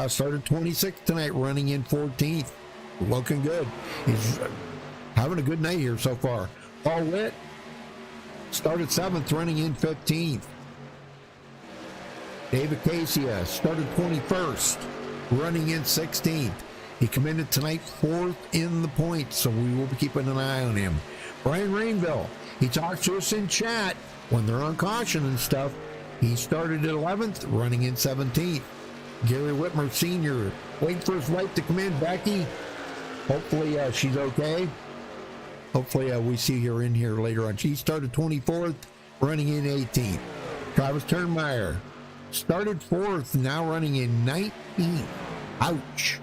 Started 26th tonight, running in 14th. Looking good. He's having a good night here so far. Paul Witt started 7th, running in 15th. David Casia started 21st, running in 16th. He commended tonight 4th in the points, so we will be keeping an eye on him. Brian Rainville, he talks to us in chat when they're on caution and stuff. He started at 11th, running in 17th. Gary Whitmer Sr., waiting for his wife to come in. Becky, hopefully she's okay. Hopefully we see her in here later on. She started 24th, running in 18th. Travis Turnmeyer started 4th, now running in 19th. Ouch.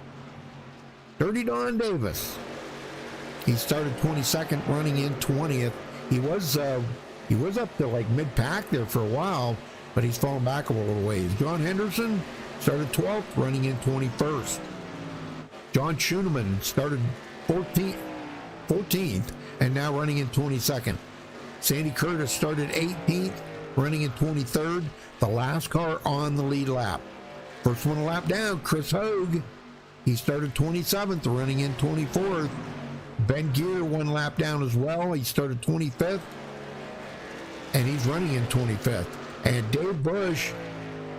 Dirty Don Davis, he started 22nd, running in 20th. He was up to like mid-pack there for a while, but he's fallen back a little ways. John Henderson started 12th, running in 21st. John Schoeneman started 14th, and now running in 22nd. Sandy Curtis started 18th, running in 23rd. The last car on the lead lap. First one a lap down, Chris Hogue. He started 27th, running in 24th. Ben Gear one lap down as well. He started 25th, and he's running in 25th. And Dave Bush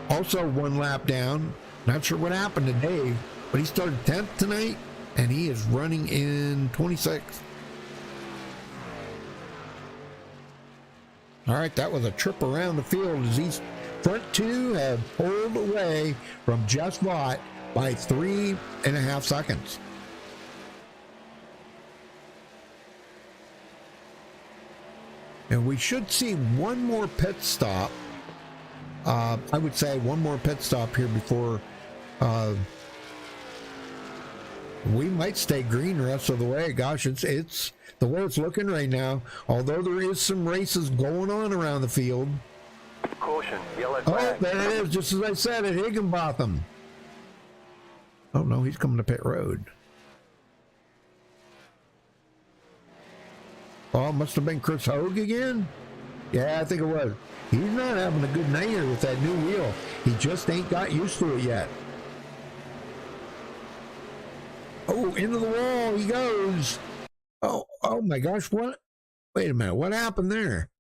also one lap down. Not sure what happened to Dave, but he started 10th tonight, and he is running in 26th. All right, that was a trip around the field as these front two have pulled away from Jess Vaught by 3.5 seconds. And we should see one more pit stop. I would say one more pit stop here before we might stay green the rest of the way. Gosh, it's the way it's looking right now. Although there is some races going on around the field. Caution, yellow Oh, flag. there it is, just as I said, at Higginbotham. Oh no, he's coming to pit road. Oh, it must have been Chris Hogue again? Yeah, I think it was. He's not having a good night here with that new wheel. He just ain't got used to it yet. Oh, into the wall he goes. Oh my gosh, what? Wait a minute, what happened there?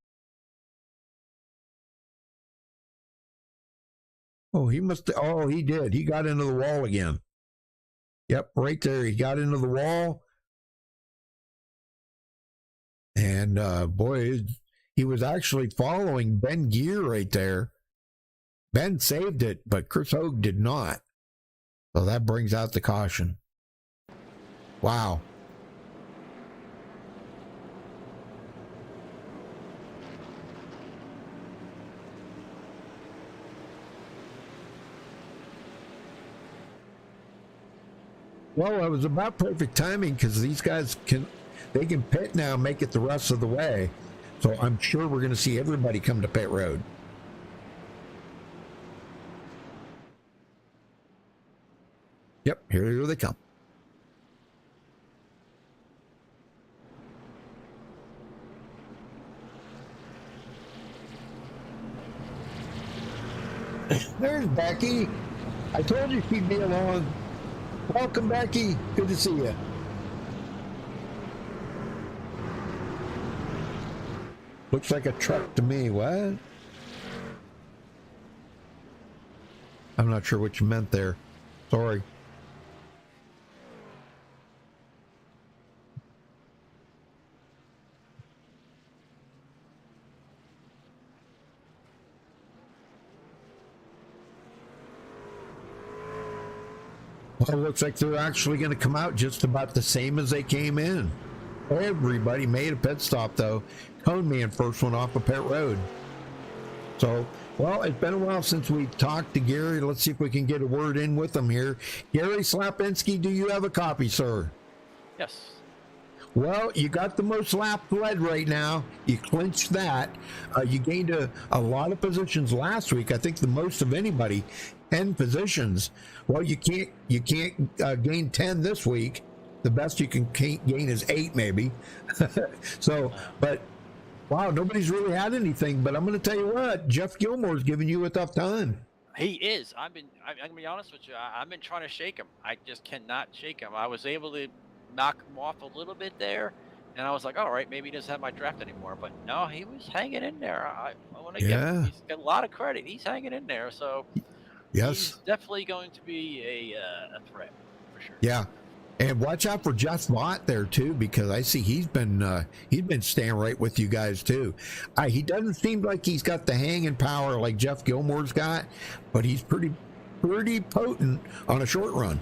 Oh, he did. He got into the wall again. Yep, right there. He got into the wall. And boy, he was actually following Ben Gear right there. Ben saved it, but Chris Hogue did not. So that brings out the caution. Wow. Well, it was about perfect timing because these guys can pit now and make it the rest of the way. So I'm sure we're going to see everybody come to pit road. Yep, here they come. There's Becky. I told you she'd be along. Welcome, Becky. Good to see you. Looks like a truck to me. What? I'm not sure what you meant there. Sorry. Well, it looks like they're actually going to come out just about the same as they came in. Everybody made a pit stop, though. Cone Man first one off of pit road. So, well, it's been a while since we talked to Gary. Let's see if we can get a word in with him here. Gary Slapinski, do you have a copy, sir? Yes. Well, you got the most lapped lead right now. You clinched that. You gained a lot of positions last week. I think the most of anybody, 10 positions. Well, you can't gain 10 this week. The best you can gain is 8, maybe. So, but wow, nobody's really had anything. But I'm going to tell you what, Jeff Gilmore's giving you a tough time. He is. I'm going to be honest with you. I've been trying to shake him. I just cannot shake him. I was able to knock him off a little bit there, and I was like, all right, maybe he doesn't have my draft anymore. But no, he was hanging in there. I want to give him, he's got a lot of credit. He's hanging in there. So yes, he's definitely going to be a threat for sure. Yeah. And watch out for Jeff Mott there too, because I see he's been staying right with you guys too. He doesn't seem like he's got the hanging power like Jeff Gilmore's got, but he's pretty potent on a short run.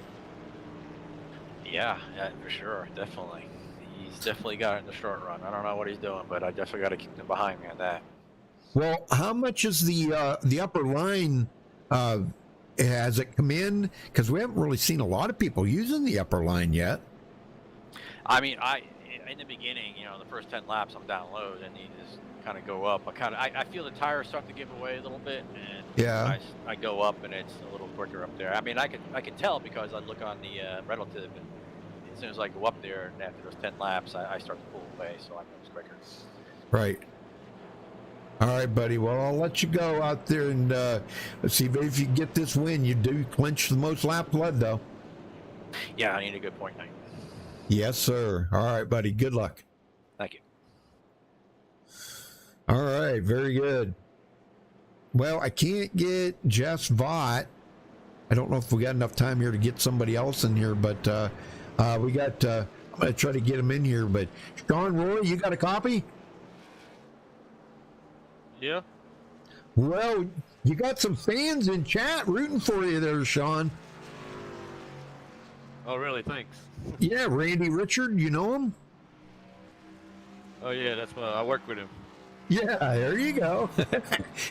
Yeah, for sure, definitely. He's definitely got it in the short run. I don't know what he's doing, but I definitely got to keep him behind me on that. Well, how much is the upper line? Has it come in? Because we haven't really seen a lot of people using the upper line yet. I mean, in the beginning, the first 10 laps, I'm down low, and you just kind of go up. I feel the tires start to give away a little bit, and yeah, I go up, and it's a little quicker up there. I mean, I can tell because I look on the relative, and as soon as I go up there, and after those 10 laps, I start to pull away, so I know it's quicker. Right. All right, buddy. Well, I'll let you go out there and let's see if you can get this win. You do clinch the most lap lead, though. Yeah, I need a good point night. Yes, sir. All right, buddy. Good luck. Thank you. All right, very good. Well, I can't get Jess Vaught. I don't know if we got enough time here to get somebody else in here, but we got. I'm going to try to get him in here. But Sean Roy, you got a copy? Yeah. Well, you got some fans in chat rooting for you there, Sean. Oh, really? Thanks. Yeah, Randy Richard, you know him? Oh, yeah, that's I work with him. Yeah, there you go.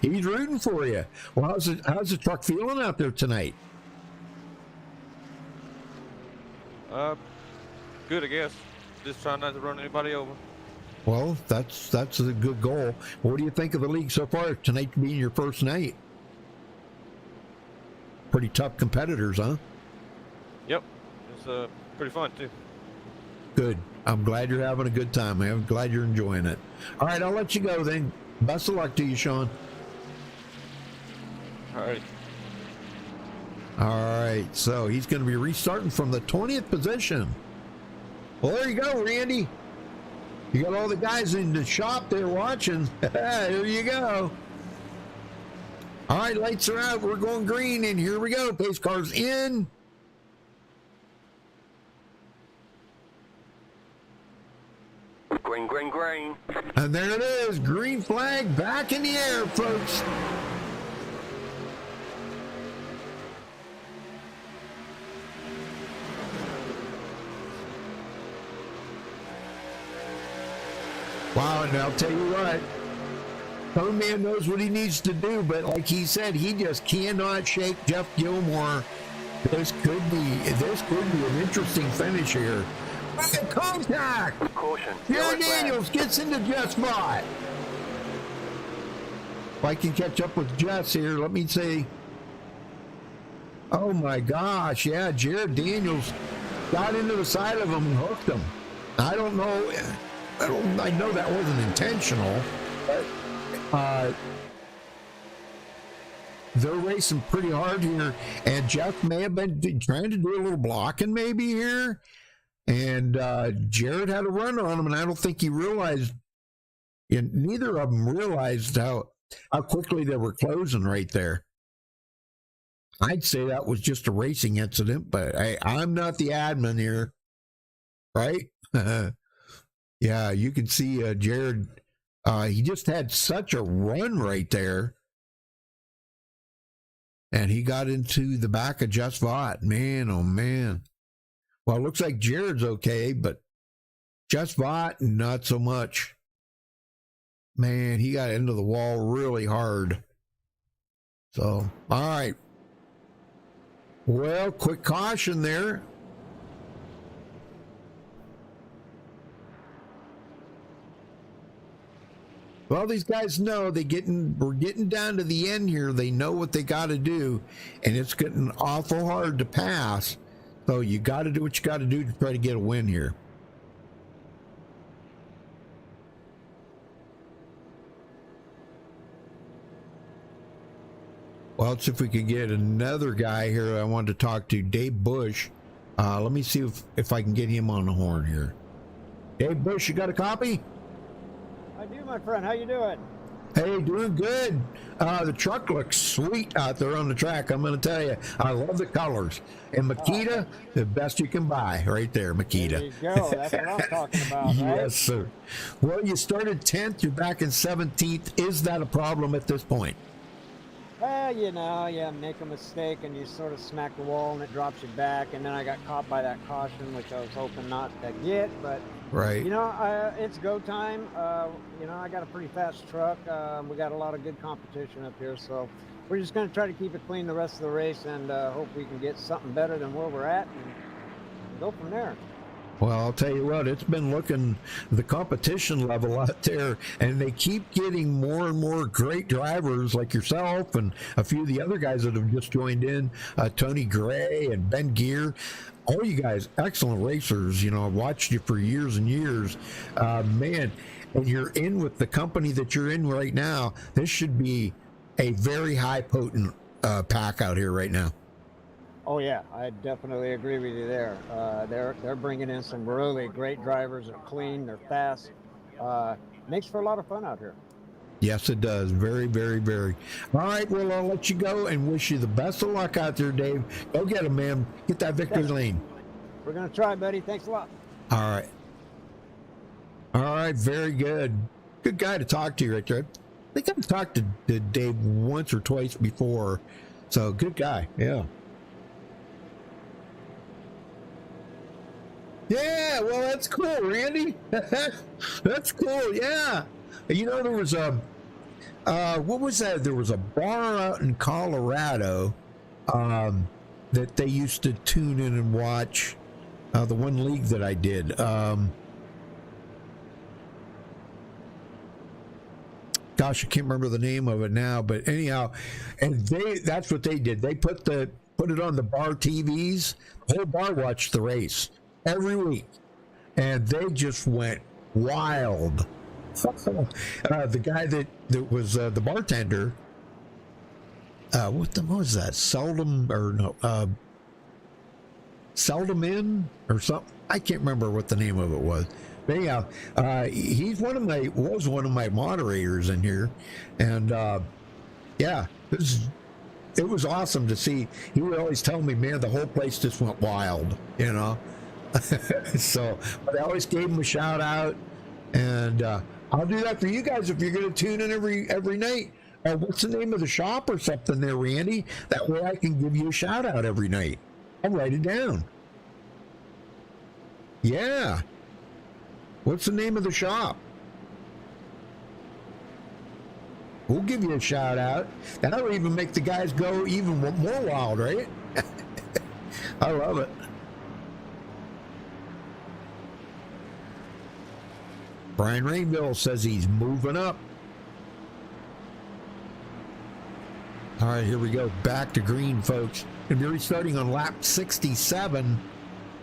He's rooting for you. Well, how's the truck feeling out there tonight? Good, I guess. Just trying not to run anybody over. Well, that's a good goal. What do you think of the league so far? Tonight being your first night. Pretty tough competitors, huh? Yep. It's pretty fun, too. Good. I'm glad you're having a good time. I'm glad you're enjoying it. All right, I'll let you go then. Best of luck to you, Sean. All right. All right, so he's going to be restarting from the 20th position. Well, there you go, Randy. You got all the guys in the shop there watching. There you go. All right, lights are out. We're going green, and here we go. Pace car's in. Green, green, green. And there it is. Green flag back in the air, folks. Wow, and I'll tell you what, Cone Man knows what he needs to do, but like he said, he just cannot shake Jeff Gilmore. This could be an interesting finish here. Contact! Caution. Jared Daniels gets into Jeff's spot. If I can catch up with Jess here, let me see. Oh my gosh, yeah, Jared Daniels got into the side of him and hooked him. I don't know. I know that wasn't intentional, but they're racing pretty hard here, and Jeff may have been trying to do a little blocking maybe here, and Jared had a run on him, and I don't think he realized, and neither of them realized how quickly they were closing right there. I'd say that was just a racing incident, but I'm not the admin here, right? Yeah, you can see Jared, he just had such a run right there. And he got into the back of Just Vaught. Man, oh man. Well, it looks like Jared's okay, but Just Vaught, not so much. Man, he got into the wall really hard. So, all right. Well, quick caution there. Well, these guys know we're getting down to the end here. They know what they got to do, and it's getting awful hard to pass. So you got to do what you got to do to try to get a win here. Well, let's see if we can get another guy here I wanted to talk to, Dave Bush. Let me see if I can get him on the horn here. Dave Bush, you got a copy? I do, my friend. How you doing? Hey, doing good. The truck looks sweet out there on the track. I'm going to tell you, I love the colors. And Makita, the best you can buy, right there, Makita. There you go. That's what I'm talking about, right? Yes, sir. Well, you started 10th. You're back in 17th. Is that a problem at this point? Well, you know, you make a mistake and you sort of smack the wall and it drops you back. And then I got caught by that caution, which I was hoping not to get. But, right. You know, it's go time. You know, I got a pretty fast truck. We got a lot of good competition up here. So we're just going to try to keep it clean the rest of the race and hope we can get something better than where we're at and go from there. Well, I'll tell you what, it's been looking the competition level out there, and they keep getting more and more great drivers like yourself and a few of the other guys that have just joined in, Tony Gray and Ben Gear. All you guys, excellent racers. You know, I've watched you for years and years. Man, and you're in with the company that you're in right now. This should be a very high potent pack out here right now. Oh yeah, I definitely agree with you there. They're bringing in some really great drivers. They're clean, they're fast. Makes for a lot of fun out here. Yes, it does. Very, very, very. All right, well, I'll let you go and wish you the best of luck out there, Dave. Go get him, man. Get that victory lane. We're gonna try, buddy. Thanks a lot. All right. All right, very good. Good guy to talk to right there. I think I've talked to Dave once or twice before. So good guy, yeah. Yeah, well, that's cool, Randy. That's cool, yeah. You know, there was what was that? There was a bar out in Colorado that they used to tune in and watch. The one league that I did. Gosh, I can't remember the name of it now, but anyhow, and that's what they did. They put it on the bar TVs. The whole bar watched the race every week, and they just went wild. The guy that was the bartender, what was that? Seldom in or something. I can't remember what the name of it was. But anyhow, he's was one of my moderators in here, and yeah, it was awesome to see. He would always tell me, man, the whole place just went wild, you know. So, but I always gave him a shout out, and I'll do that for you guys if you're going to tune in every night. What's the name of the shop or something there, Randy? That way I can give you a shout out every night. I'll write it down. Yeah. What's the name of the shop? We'll give you a shout out. That'll even make the guys go even more wild, right? I love it. Brian Rainville says he's moving up. All right, here we go. Back to green, folks. And we're starting on lap 67.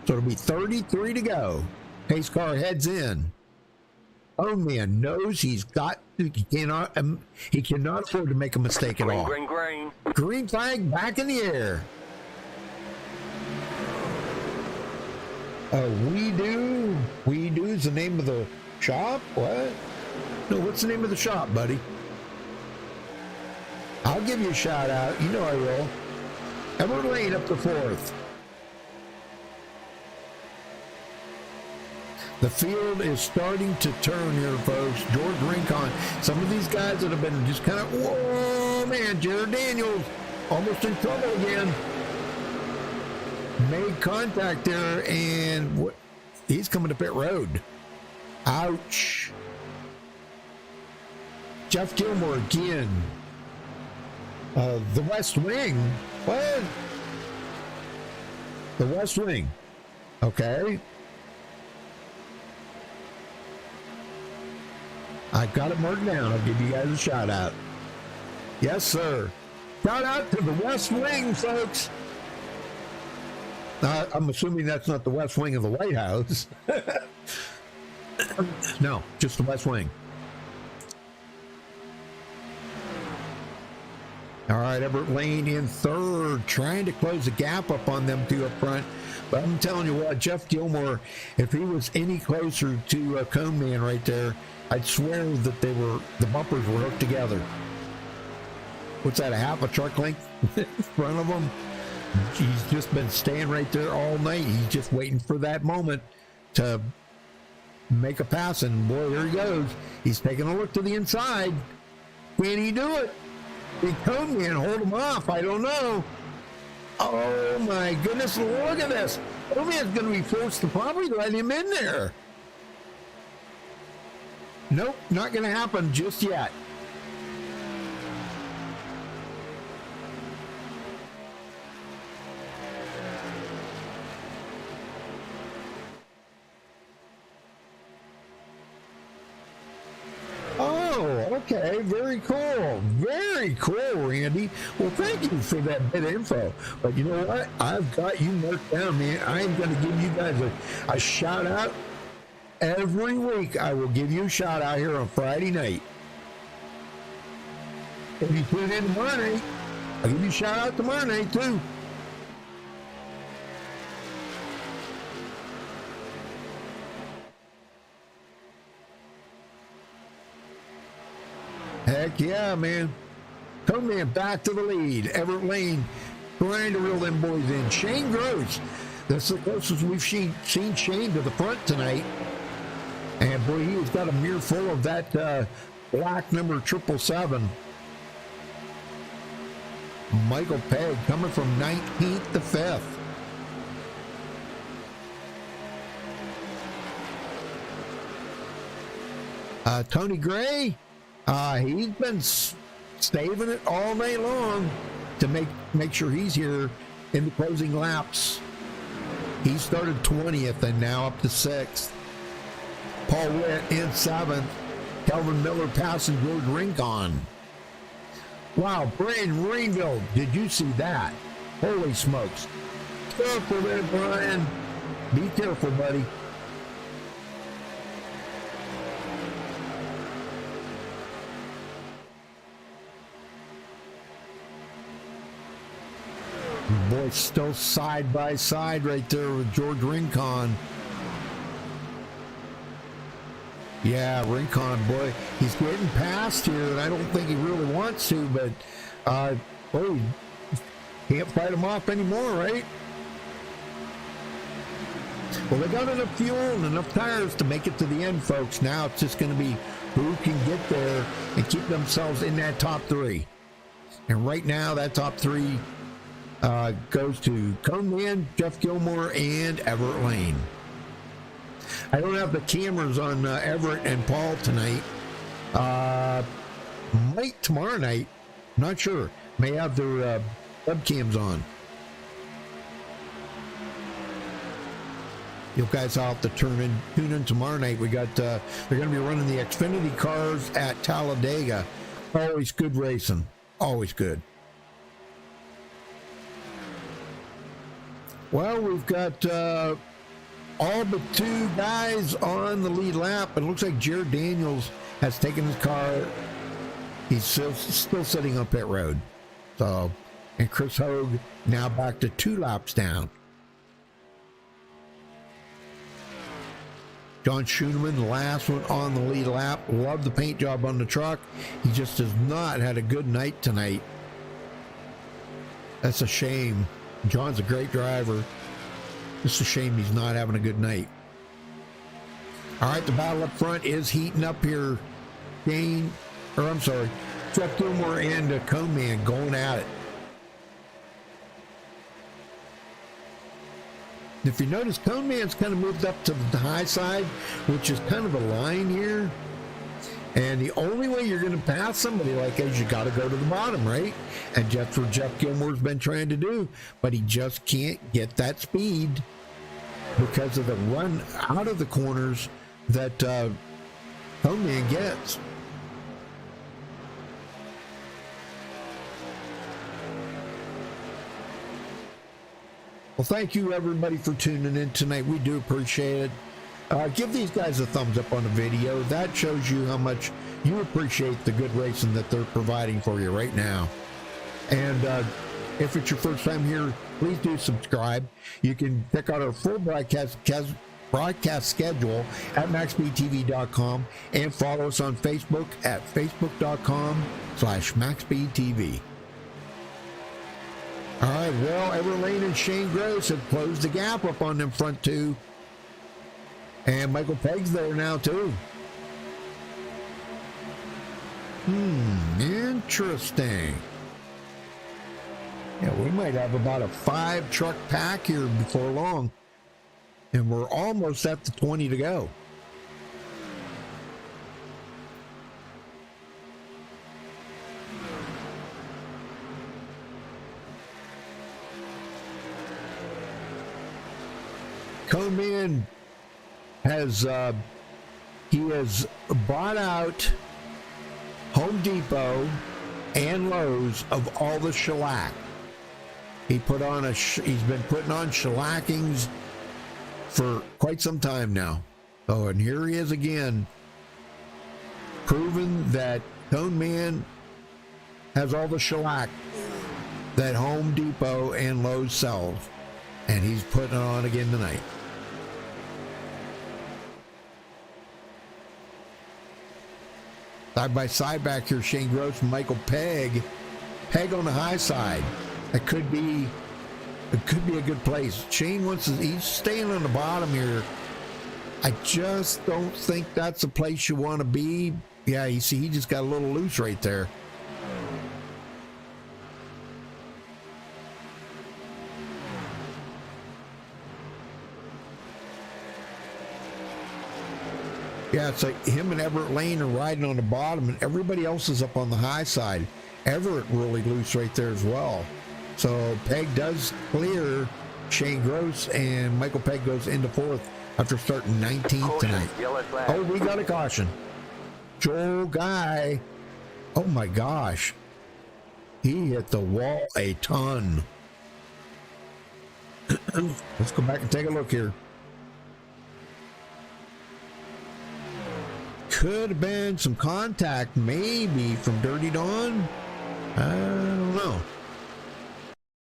So it'll be 33 to go. Pace car heads in. Own man knows he cannot afford to make a mistake at all. Green. Green flag back in the air. We do is the name of the shop. What? No, what's the name of the shop, buddy? I'll give you a shout out. You know I will. Everett Lane up to 4th. The field is starting to turn here, folks. George Rincon. Some of these guys that have been just kind of, whoa, man. Jared Daniels almost in trouble again. Made contact there, and he's coming to pit road. Ouch. Jeff Gilmore again. The West Wing. What? The West Wing. Okay. I got it marked down. I'll give you guys a shout out. Yes, sir. Shout out to the West Wing, folks. I'm assuming that's not the West Wing of the White House. No, just the West Wing. All right, Everett Lane in 3rd, trying to close the gap up on them two up front. But I'm telling you what, Jeff Gilmore, if he was any closer to Cone Man right there, I'd swear that the bumpers were hooked together. What's that, a half a truck length in front of him? He's just been staying right there all night. He's just waiting for that moment to make a pass, and boy, here he goes. He's taking a look to the inside. Can he do it? Did Cone Man hold him off? I don't know. Oh my goodness, look at this. Cone Man's going to be forced to probably let him in there. Nope, not going to happen just yet. Okay, very cool. Very cool, Randy. Well, thank you for that bit of info. But you know what? I've got you marked down, man. I am going to give you guys a shout out. Every week, I will give you a shout out here on Friday night. If you tune in tomorrow night, I'll give you a shout out tomorrow night, too. Heck yeah, man. Cone Man back to the lead. Everett Lane trying to reel them boys in. Shane Gross. That's the closest we've seen Shane to the front tonight. And boy, he's got a mirror full of that black number 777. Michael Pegg coming from 19th to 5th. Tony Gray. He's been staving it all night long to make sure he's here in the closing laps. He started 20th and now up to 6th. Paul Witt in 7th. Kelvin Miller passing George Rincon. Wow, Brian Rainville, did you see that? Holy smokes. Careful there, Brian. Be careful, buddy. Boy, still side by side right there with George Rincon. Yeah, Rincon, boy, he's getting past here, and I don't think he really wants to, but, can't fight him off anymore, right? Well, they got enough fuel and enough tires to make it to the end, folks. Now it's just going to be who can get there and keep themselves in that top 3. And right now, that top 3 goes to Cone Man, Jeff Gilmore, and Everett Lane. I don't have the cameras on Everett and Paul tonight. Might tomorrow night. Not sure. May have their webcams on. You guys will have to tune in tomorrow night. We got they're going to be running the Xfinity cars at Talladega. Always good racing. Always good. Well, we've got all but 2 guys on the lead lap. It looks like Jared Daniels has taken his car. He's still sitting on pit road. So, and Chris Hogue now back to 2 laps down. John Schoeneman, the last one on the lead lap. Love the paint job on the truck. He just has not had a good night tonight. That's a shame. John's a great driver. It's a shame he's not having a good night. All right, the battle up front is heating up here. Jeff Gilmore and Cone Man going at it. If you notice, Cone Man's kind of moved up to the high side, which is kind of a line here. And the only way you're going to pass somebody like that is you got to go to the bottom, right? And that's what Jeff Gilmore's been trying to do. But he just can't get that speed because of the run out of the corners that Cone Man gets. Well, thank you, everybody, for tuning in tonight. We do appreciate it. Give these guys a thumbs up on the video. That shows you how much you appreciate the good racing that they're providing for you right now. And if it's your first time here, please do subscribe. You can check out our full broadcast schedule at MaxspeedTV.com and follow us on Facebook at Facebook.com/MaxspeedTV. All right, well, Everett Lane and Shane Gross have closed the gap up on them front 2. And Michael Pegg's there now, too. Interesting. Yeah, we might have about a 5-truck pack here before long. And we're almost at the 20 to go. Cone Man has bought out Home Depot and Lowe's of all the shellac. He's been putting on shellackings for quite some time now. Oh, and here he is again, proving that Cone Man has all the shellac that Home Depot and Lowe's sells, and he's putting it on again tonight. Side by side back here, Shane Gross and Michael Pegg. Pegg on the high side. It could be a good place. Shane he's staying on the bottom here. I just don't think that's the place you want to be. Yeah, you see, he just got a little loose right there. Yeah, it's like him and Everett Lane are riding on the bottom, and everybody else is up on the high side. Everett really loose right there as well. So Pegg does clear Shane Gross, and Michael Pegg goes into 4th after starting 19th tonight. Oh, we got a caution. Joel Guy. Oh my gosh. He hit the wall a ton. Let's go back and take a look here. Could have been some contact, maybe from Dirty Dawn. I don't know.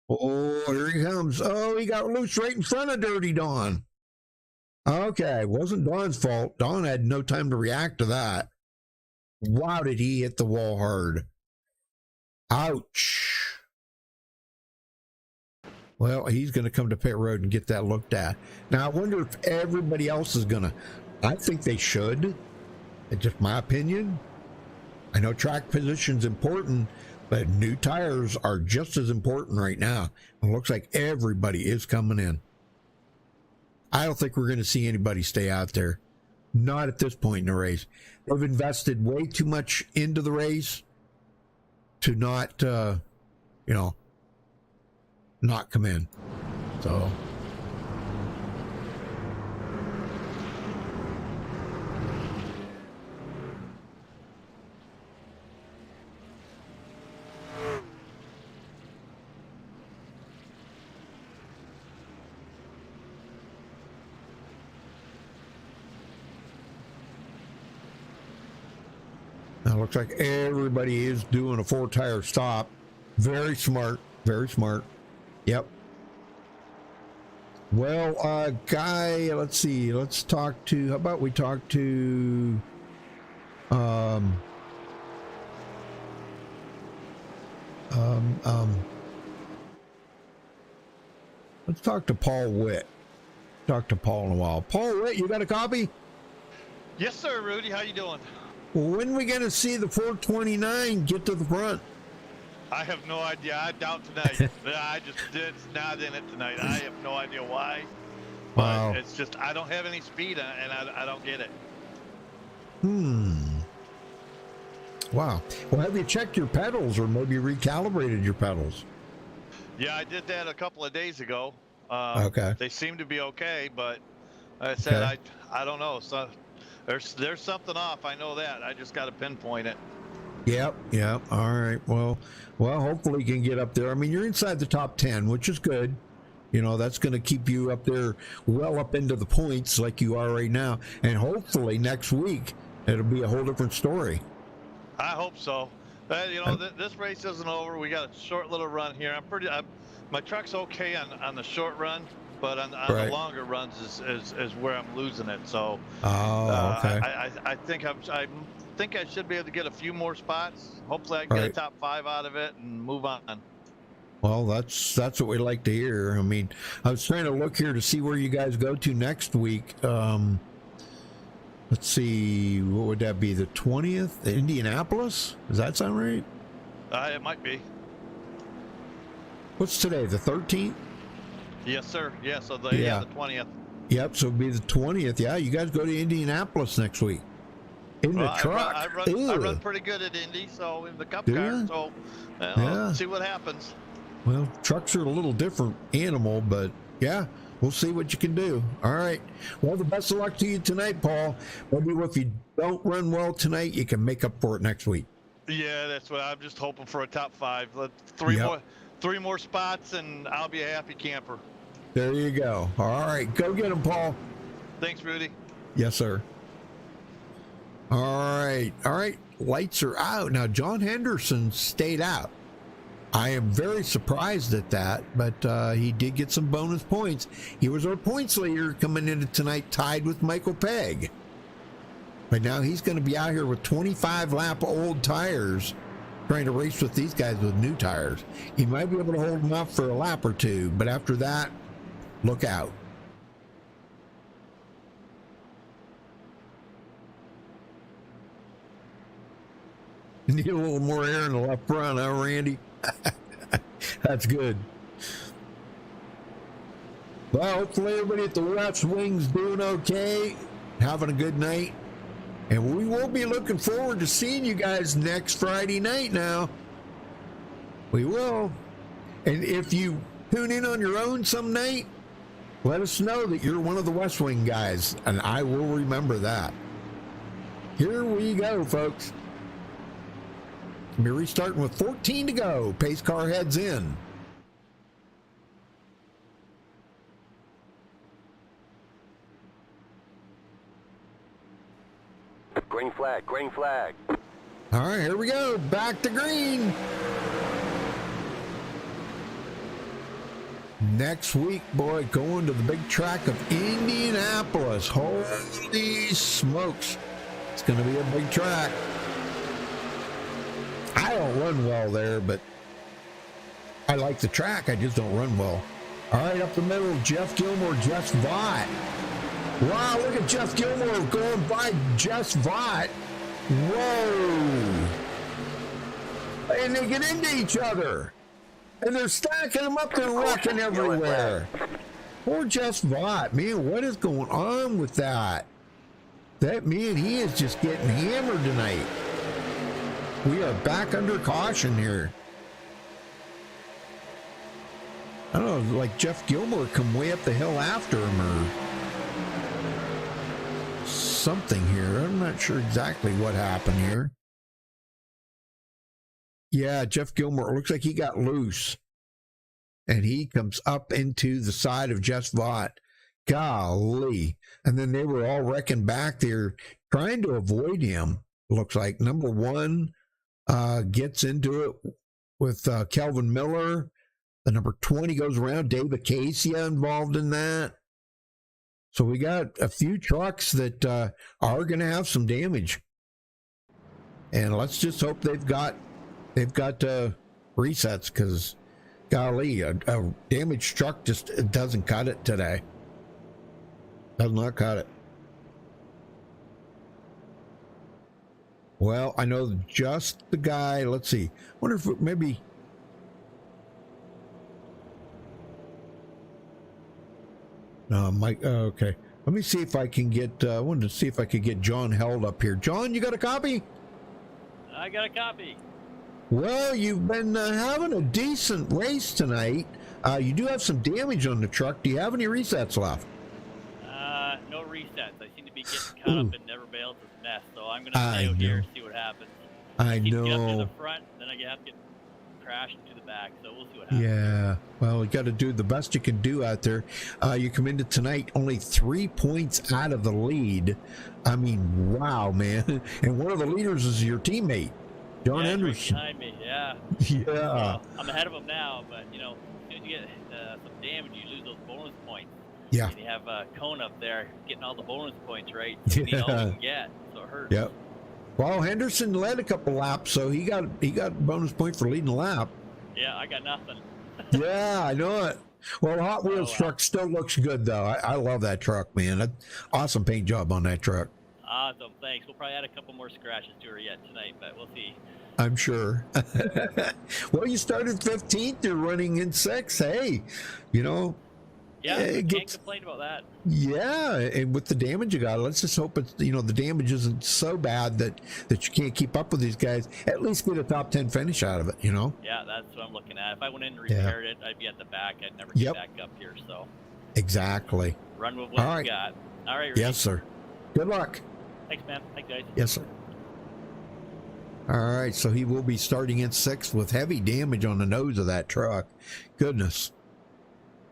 Oh, here he comes. Oh, he got loose right in front of Dirty Dawn. Okay, wasn't Dawn's fault. Dawn had no time to react to that. Wow, did he hit the wall hard. Ouch. Well, he's going to come to pit road and get that looked at. Now, I wonder if everybody else is going to. I think they should. It's just my opinion. I know track position's important, but new tires are just as important right now. It looks like everybody is coming in. I don't think we're going to see anybody stay out there. Not at this point in the race. They've invested way too much into the race to not, not come in. So... looks like everybody is doing a 4-tire stop. Very smart. Very smart. Yep. Well, Guy, let's see. Let's talk to, how about we talk to, let's talk to Paul Witt. Talk to Paul in a while. Paul Witt, you got a copy? Yes, sir, Rudy. How you doing? When are we going to see the 429 get to the front? I have no idea. I doubt tonight. It's not in it tonight. I have no idea why. But Wow. it's just, I don't have any speed and I don't get it. Wow. Well, have you checked your pedals or maybe recalibrated your pedals? Yeah, I did that a couple of days ago. Okay. They seem to be okay, but like I said, Okay. I don't know. So there's something off. I know that. I just got to pinpoint it. Yep. All right. Well, hopefully you can get up there. I mean, you're inside the top 10, which is good. You know, that's going to keep you up there well up into the points like you are right now. And hopefully next week it'll be a whole different story. I hope so. This race isn't over. We got a short little run here. My truck's okay on the short run, but on Right. the longer runs is where I'm losing it. So Okay. I think I should be able to get a few more spots. Hopefully I can get Right. a top 5 out of it and move on. Well, that's what we like to hear. I mean, I was trying to look here to see where you guys go to next week. Let's see, what would that be? The 20th, Indianapolis? Does that sound right? It might be. What's today? The 13th? Yes, sir. Yeah. So the 20th. Yep. So it'll be the 20th. Yeah, you guys go to Indianapolis next week in the truck. I run pretty good at Indy, so in the Cup Do car. ya? So Yeah. see what happens. Well, trucks are a little different animal, but yeah, we'll see what you can do. All right. Well, the best of luck to you tonight, Paul. Maybe if you don't run well tonight, you can make up for it next week. Yeah, that's what I'm just hoping for, a top 5. Three more spots, and I'll be a happy camper. There you go. All right. Go get him, Paul. Thanks, Rudy. Yes, sir. All right. Lights are out. Now, John Henderson stayed out. I am very surprised at that, but he did get some bonus points. He was our points leader coming into tonight, tied with Michael Pegg. But now he's going to be out here with 25-lap old tires, trying to race with these guys with new tires. He might be able to hold them up for a lap or two, but after that, look out. You need a little more air in the left front, huh, Randy? That's good. Well, hopefully everybody at the West Wing's doing okay, having a good night. And we will be looking forward to seeing you guys next Friday night now. We will. And if you tune in on your own some night, let us know that you're one of the West Wing guys, and I will remember that. Here we go, folks. We're restarting with 14 to go. Pace car heads in. Green flag, green flag. All right, here we go. Back to green. Next week, boy, going to the big track of Indianapolis. Holy smokes. It's going to be a big track. I don't run well there, but I like the track. I just don't run well. All right, up the middle, Jeff Gilmore, Jess Vaught. Wow, look at Jeff Gilmore going by Jess Vaught. Whoa. And they get into each other. And they're stacking them up and wrecking everywhere. Poor Jess Vaught. Man, what is going on with that? That man, he is just getting hammered tonight. We are back under caution here. I don't know, like Jeff Gilmore come way up the hill after him or something here. I'm not sure exactly what happened here. Yeah, Jeff Gilmore, it looks like he got loose. And he comes up into the side of Jess Vaught. Golly. And then they were all wrecking back there, trying to avoid him. looks like. Number 1 gets into it with Kelvin Miller. The number 20 goes around. David Casey involved in that. So we got a few trucks that are going to have some damage. And let's just hope they've got resets, because golly, a damaged truck just doesn't cut it today. Does not cut it. Well, I know just the guy. Let's see. Wonder if maybe. No, Mike. Okay. Let me see if I can get. I wanted to see if I could get John held up here. John, you got a copy? I got a copy. Well, you've been having a decent race tonight. You do have some damage on the truck. Do you have any resets left? No resets. I seem to be getting caught up in Neverbail's mess, so I'm going to stay out here and see what happens. I Get up to know. the front, then I have to get crashed into the back, so we'll see what happens. Yeah. Well, you got to do the best you can do out there. You come into tonight only 3 points out of the lead. I mean, wow, man. And one of the leaders is your teammate, John Henderson. Right behind me, yeah. Yeah. So I'm ahead of him now, but, you know, as soon as you get some damage, you lose those bonus points. Yeah. And you have Cone up there getting all the bonus points, right? So you need all you can get, so it hurts. Yep. Well, Henderson led a couple laps, so he got a bonus point for leading the lap. Yeah, I got nothing. Yeah, I know it. Well, Hot Wheels truck still looks good, though. I love that truck, man. Awesome paint job on that truck. Awesome, thanks. We'll probably add a couple more scratches to her yet tonight, but we'll see. I'm sure. Well, you started 15th. You're running in 6th. Hey, you know. Yeah, can't complain about that. Yeah, and with the damage you got, let's just hope it's, you know, the damage isn't so bad that you can't keep up with these guys. At least get a top 10 finish out of it, you know? Yeah, that's what I'm looking at. If I went in and repaired it, I'd be at the back. I'd never get back up here, so. Exactly. Run with what you got. All right, Ricky. Yes, sir. Good luck. Thanks, man. Thanks, guys. Yes, sir. All right, so he will be starting in 6th with heavy damage on the nose of that truck. Goodness.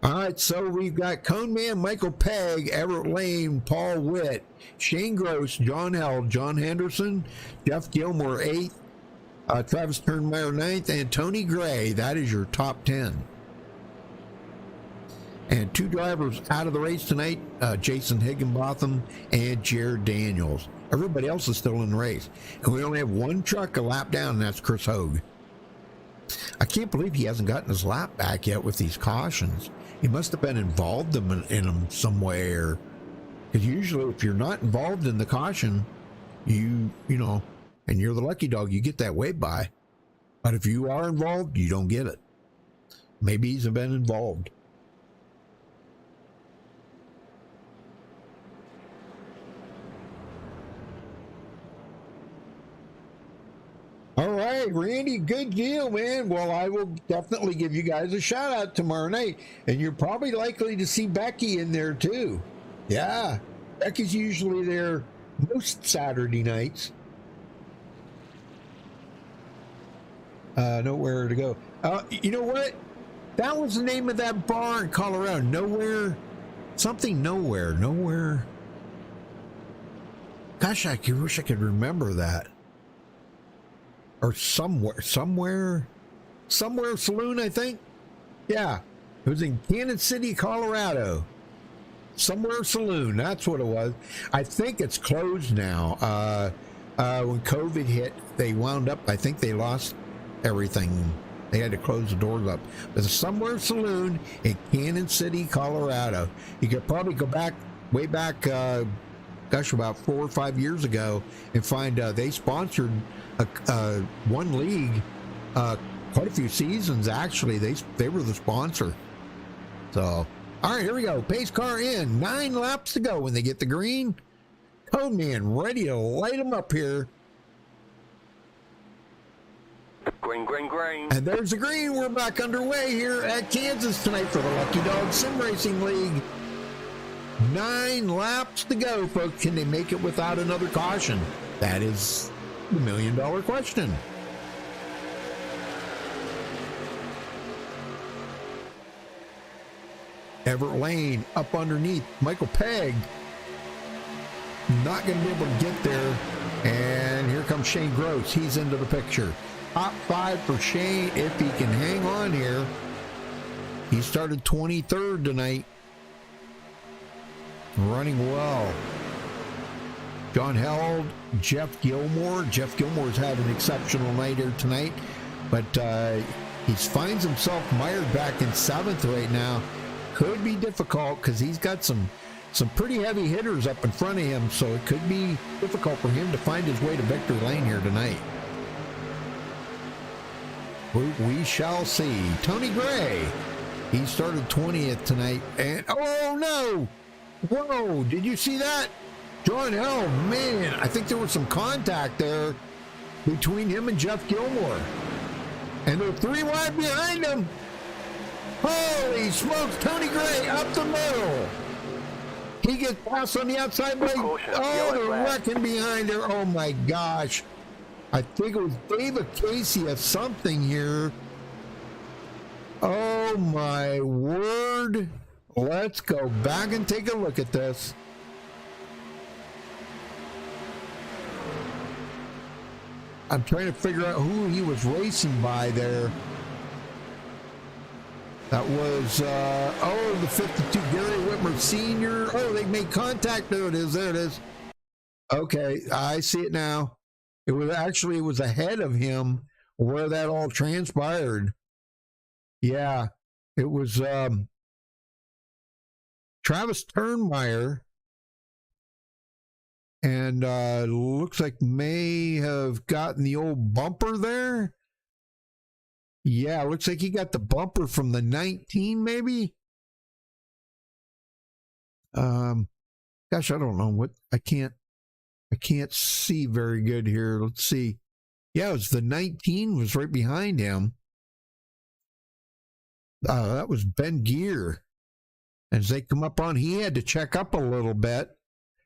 All right, so we've got Coneman, Michael Pegg, Everett Lane, Paul Witt, Shane Gross, John Held, John Henderson, Jeff Gilmore 8th, Travis Turnmeyer 9th, and Tony Gray. That is your top 10. And 2 drivers out of the race tonight, Jason Higginbotham and Jared Daniels. Everybody else is still in the race. And we only have 1 truck a lap down, and that's Chris Hogue. I can't believe he hasn't gotten his lap back yet with these cautions. He must have been involved in them some way, or because usually if you're not involved in the caution, you know, and you're the lucky dog, you get that wave by. But if you are involved, you don't get it. Maybe he's been involved. All right, Randy, good deal, man. Well, I will definitely give you guys a shout out tomorrow night, and you're probably likely to see Becky in there too. Yeah, Becky's usually there most Saturday nights. Nowhere to go. You know what? That was the name of that bar in Colorado. Nowhere. Gosh, I wish I could remember that. Or somewhere saloon, I think. Yeah, it was in Kansas City, Colorado. Somewhere saloon, that's what it was. I think it's closed now. When COVID hit, they wound up, I think they lost everything. They had to close the doors up. There's a somewhere saloon in Kansas City, Colorado. You could probably go back, way back, gosh, about 4 or 5 years ago, and find they sponsored one league, quite a few seasons actually. They were the sponsor. So, all right, here we go. Pace car in, 9 laps to go when they get the green. Coneman ready to light them up here. Green, green, green. And there's the green. We're back underway here at Kansas tonight for the Lucky Dog Sim Racing League. 9 laps to go, folks. Can they make it without another caution? That is the $1 million question. Everett Lane up underneath. Michael Pegg not going to be able to get there. And here comes Shane Gross. He's into the picture. Top 5 for Shane if he can hang on here. He started 23rd tonight. Running well. John Held, Jeff Gilmore. Jeff Gilmore's had an exceptional night here tonight, but he finds himself mired back in 7th right now. Could be difficult because he's got some pretty heavy hitters up in front of him, so it could be difficult for him to find his way to victory lane here tonight. We shall see. Tony Gray, he started 20th tonight, and oh no! Whoa, did you see that? John Held, man, I think there was some contact there between him and Jeff Gilmore. And they're 3 wide behind him. Holy smokes, Tony Gray up the middle. He gets past on the outside brake. Oh, they're wrecking behind her. Oh my gosh. I think it was David Casey of something here. Oh my word. Let's go back and take a look at this. I'm trying to figure out who he was racing by there. That was, the 52, Gary Whitmer Sr. Oh, they made contact. There it is. There it is. Okay, I see it now. It was ahead of him where that all transpired. Yeah, it was Travis Turnmeyer. And looks like may have gotten the old bumper there. Yeah, looks like he got the bumper from the 19, maybe. Gosh, I don't know what I can't see very good here. Let's see. Yeah, it was the 19 was right behind him. That was Ben Gear. As they come up on, he had to check up a little bit.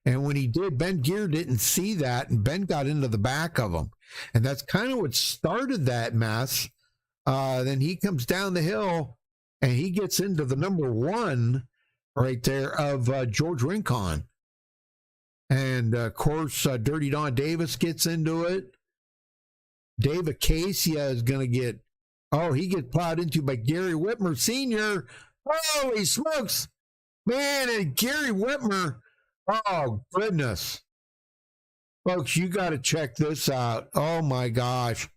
And when he did, Ben Gear didn't see that, and Ben got into the back of him. And that's kind of what started that mess. Then he comes down the hill, and he gets into the number 1 right there of George Rincon. And, of course, Dirty Don Davis gets into it. Dave Acacia is going to get, he gets plowed into by Gary Whitmer Sr. Holy smokes! Man, and Gary Whitmer, oh, goodness. Folks, you got to check this out. Oh, my gosh.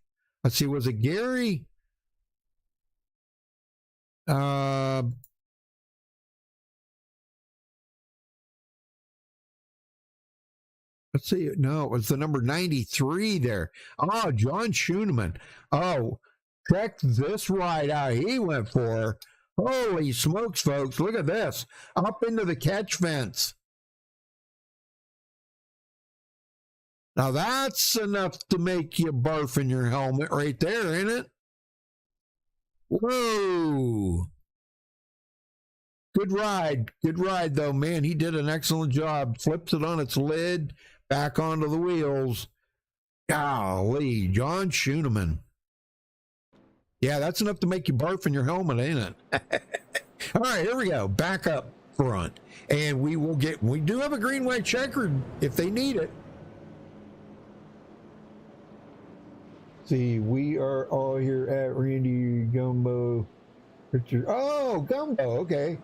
Let's see, was it Gary? Let's see. No, it was the number 93 there. Oh, John Schooneman. Oh, check this ride out he went for. Holy smokes, folks. Look at this. Up into the catch fence. Now that's enough to make you barf in your helmet right there, ain't it? Whoa. Good ride though, man. He did an excellent job. Flips it on its lid, back onto the wheels. Golly, John Schooneman. Yeah, that's enough to make you barf in your helmet, ain't it? All right, here we go. Back up front. And we do have a green, white checkered if they need it. See, we are all here at Randy Gumbo. Richard. Oh, Gumbo, okay.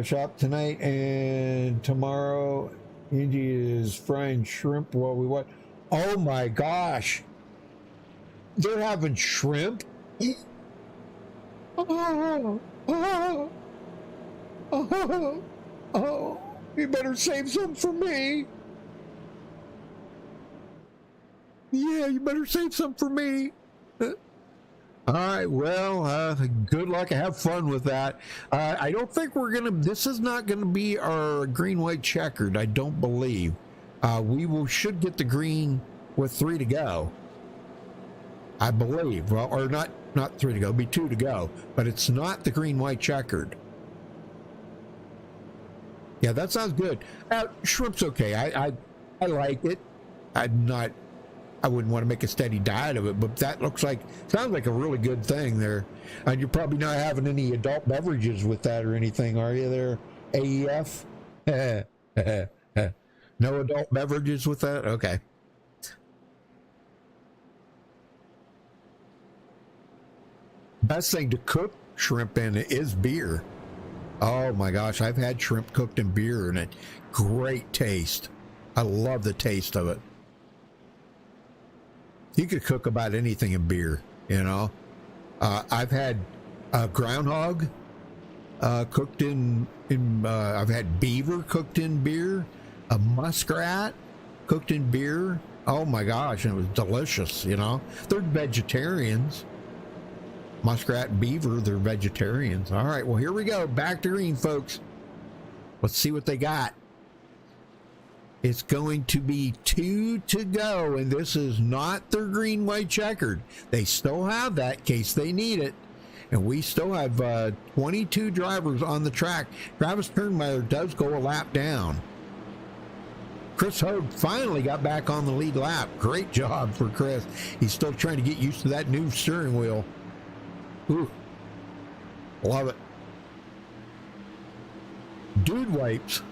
Shop tonight and tomorrow. Angie is frying shrimp while we watch. Oh my gosh. They're having shrimp? Oh, you better save some for me. Yeah, you better save some for me. All right, well, good luck. Have fun with that. I don't think this is not going to be our green, white checkered, I don't believe. Should get the green with 3 to go. I believe. Well, or not 3 to go, it'll be 2 to go. But it's not the green, white checkered. Yeah, that sounds good. Shrimp's okay. I like it. I wouldn't want to make a steady diet of it, but that sounds like a really good thing there. And you're probably not having any adult beverages with that or anything, are you there, AEF? No adult beverages with that? Okay. best thing to cook shrimp in is beer. Oh my gosh, I've had shrimp cooked in beer and it great taste. I love the taste of it. You could cook about anything in beer, you know. I've had groundhog cooked in I've had beaver cooked in beer, a muskrat cooked in beer. Oh my gosh, and it was delicious, you know. They're vegetarians. Muskrat and beaver, they're vegetarians. All right, well, here we go. Back to green, folks. Let's see what they got. It's going to be 2 to go, and this is not their green, white, checkered. They still have that in case they need it. And we still have 22 drivers on the track. Travis Turnmeyer does go a lap down. Chris Hogue finally got back on the lead lap. Great job for Chris. He's still trying to get used to that new steering wheel. Ooh, love it. Dude wipes.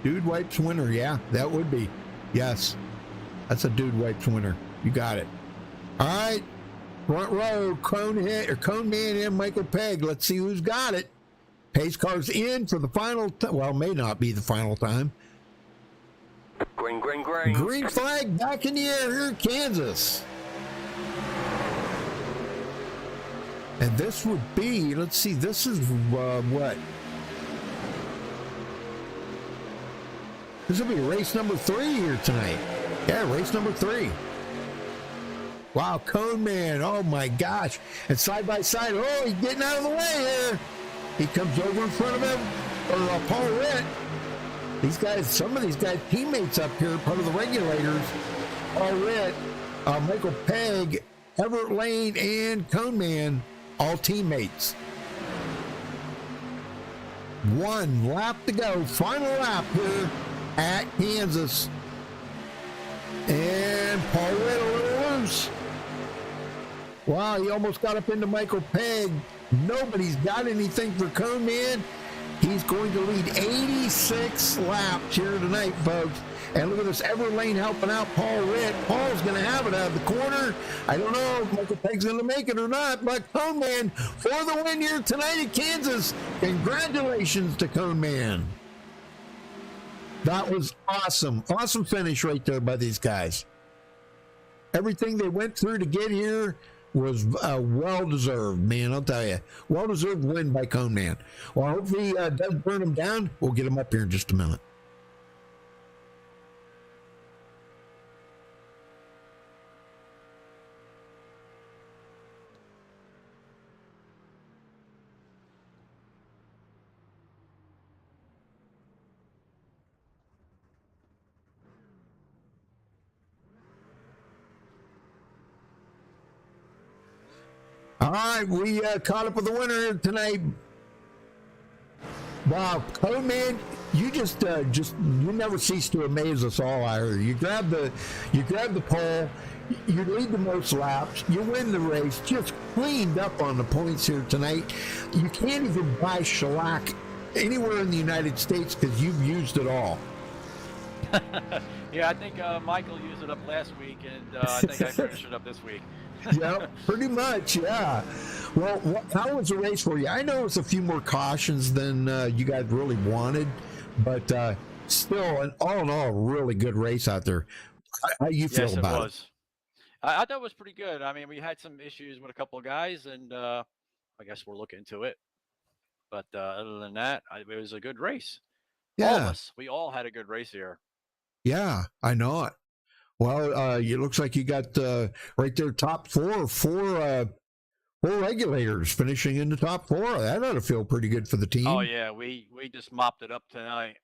Dude wipes winner. Yeah, that would be. Yes, that's a dude wipes winner. You got it. All right. Front row, Cone Man and Michael Pegg. Let's see who's got it. Pace car's in for the final well, may not be the final time. Green, green, green. Green flag back in the air here in Kansas. And this would be, let's see, this is what? This will be race number 3 here tonight. Yeah, race number 3. Wow, Cone Man, oh my gosh. And side by side, oh, he's getting out of the way here. He comes over in front of him, or Paul Witt. These guys, some of these guys, teammates up here, part of the regulators. Paul Witt, Michael Pegg, Everett Lane, and Cone Man, all teammates. 1 lap to go, final lap here at Kansas. And Paul Witt a little loose. Wow, he almost got up into Michael Pegg. Nobody's got anything for Cone Man. He's going to lead 86 laps here tonight, folks. And look at this, Everett Lane helping out Paul Witt. Paul's going to have it out of the corner. I don't know if Michael Pegg's going to make it or not, but Cone Man for the win here tonight at Kansas. Congratulations to Cone Man. That was awesome. Awesome finish right there by these guys. Everything they went through to get here was well-deserved, man, I'll tell you. Well-deserved win by Cone Man. Well, hopefully he doesn't burn him down. We'll get him up here in just a minute. All right, we caught up with the winner tonight. Wow, Cone Man, you just you never cease to amaze us all. You grab the pole, you lead the most laps, you win the race, just cleaned up on the points here tonight. You can't even buy shellac anywhere in the United States because you've used it all. Yeah, I think Michael used it up last week, and I think I finished it up this week. Yeah, pretty much, yeah. Well, how was the race for you? I know it's a few more cautions than you guys really wanted, but still, all in all, a really good race out there. How you feel about it? I thought it was pretty good. I mean, we had some issues with a couple of guys, and I guess we'll look into it. But other than that, it was a good race. Yeah. All of us, we all had a good race here. Yeah, I know it. Well, it looks like you got right there top four regulators finishing in the top 4. That ought to feel pretty good for the team. Oh yeah, we just mopped it up tonight.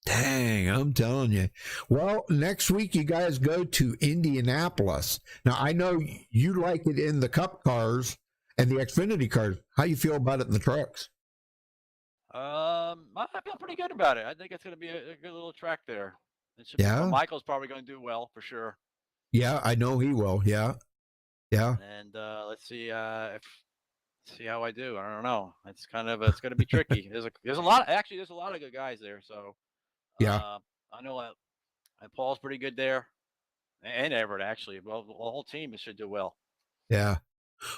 Dang, I'm telling you. Well, next week you guys go to Indianapolis. Now I know you like it in the Cup cars and the Xfinity cars. How you feel about it in the trucks? I feel pretty good about it. I think it's going to be a good little track there. Michael's probably going to do well for sure. Yeah, I know he will. Yeah. And let's see how I do. I don't know. It's going to be tricky. There's a lot of good guys there. So yeah, I know Paul's pretty good there, and Everett actually. Well, the whole team should do well. Yeah.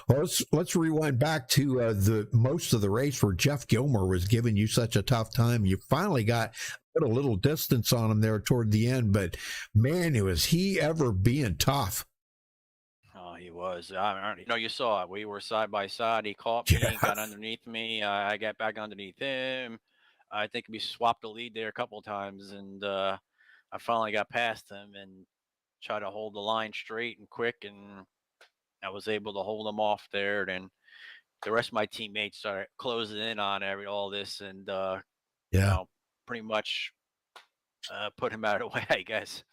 Well, let's rewind back to the most of the race where Jeff Gilmore was giving you such a tough time. You finally put a little distance on him there toward the end, but man, was he ever being tough. Oh, he was. You saw it. We were side by side. He caught me, got underneath me. I got back underneath him. I think we swapped the lead there a couple of times, and I finally got past him and tried to hold the line straight and quick, and I was able to hold him off there. Then the rest of my teammates started closing in on all this, and pretty much put him out of the way, I guess.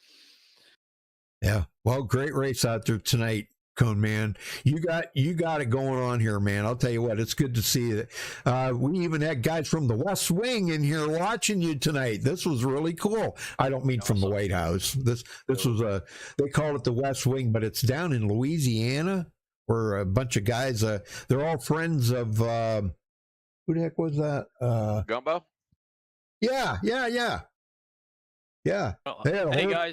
Yeah. Well, great race out there tonight, Cone Man. You got it going on here, man. I'll tell you what, it's good to see that. We even had guys from the West Wing in here watching you tonight. This was really cool. I don't mean from the White House. This was they call it the West Wing, but it's down in Louisiana where a bunch of guys, they're all friends of, who the heck was that? Gumbo? Yeah. Hey, guys.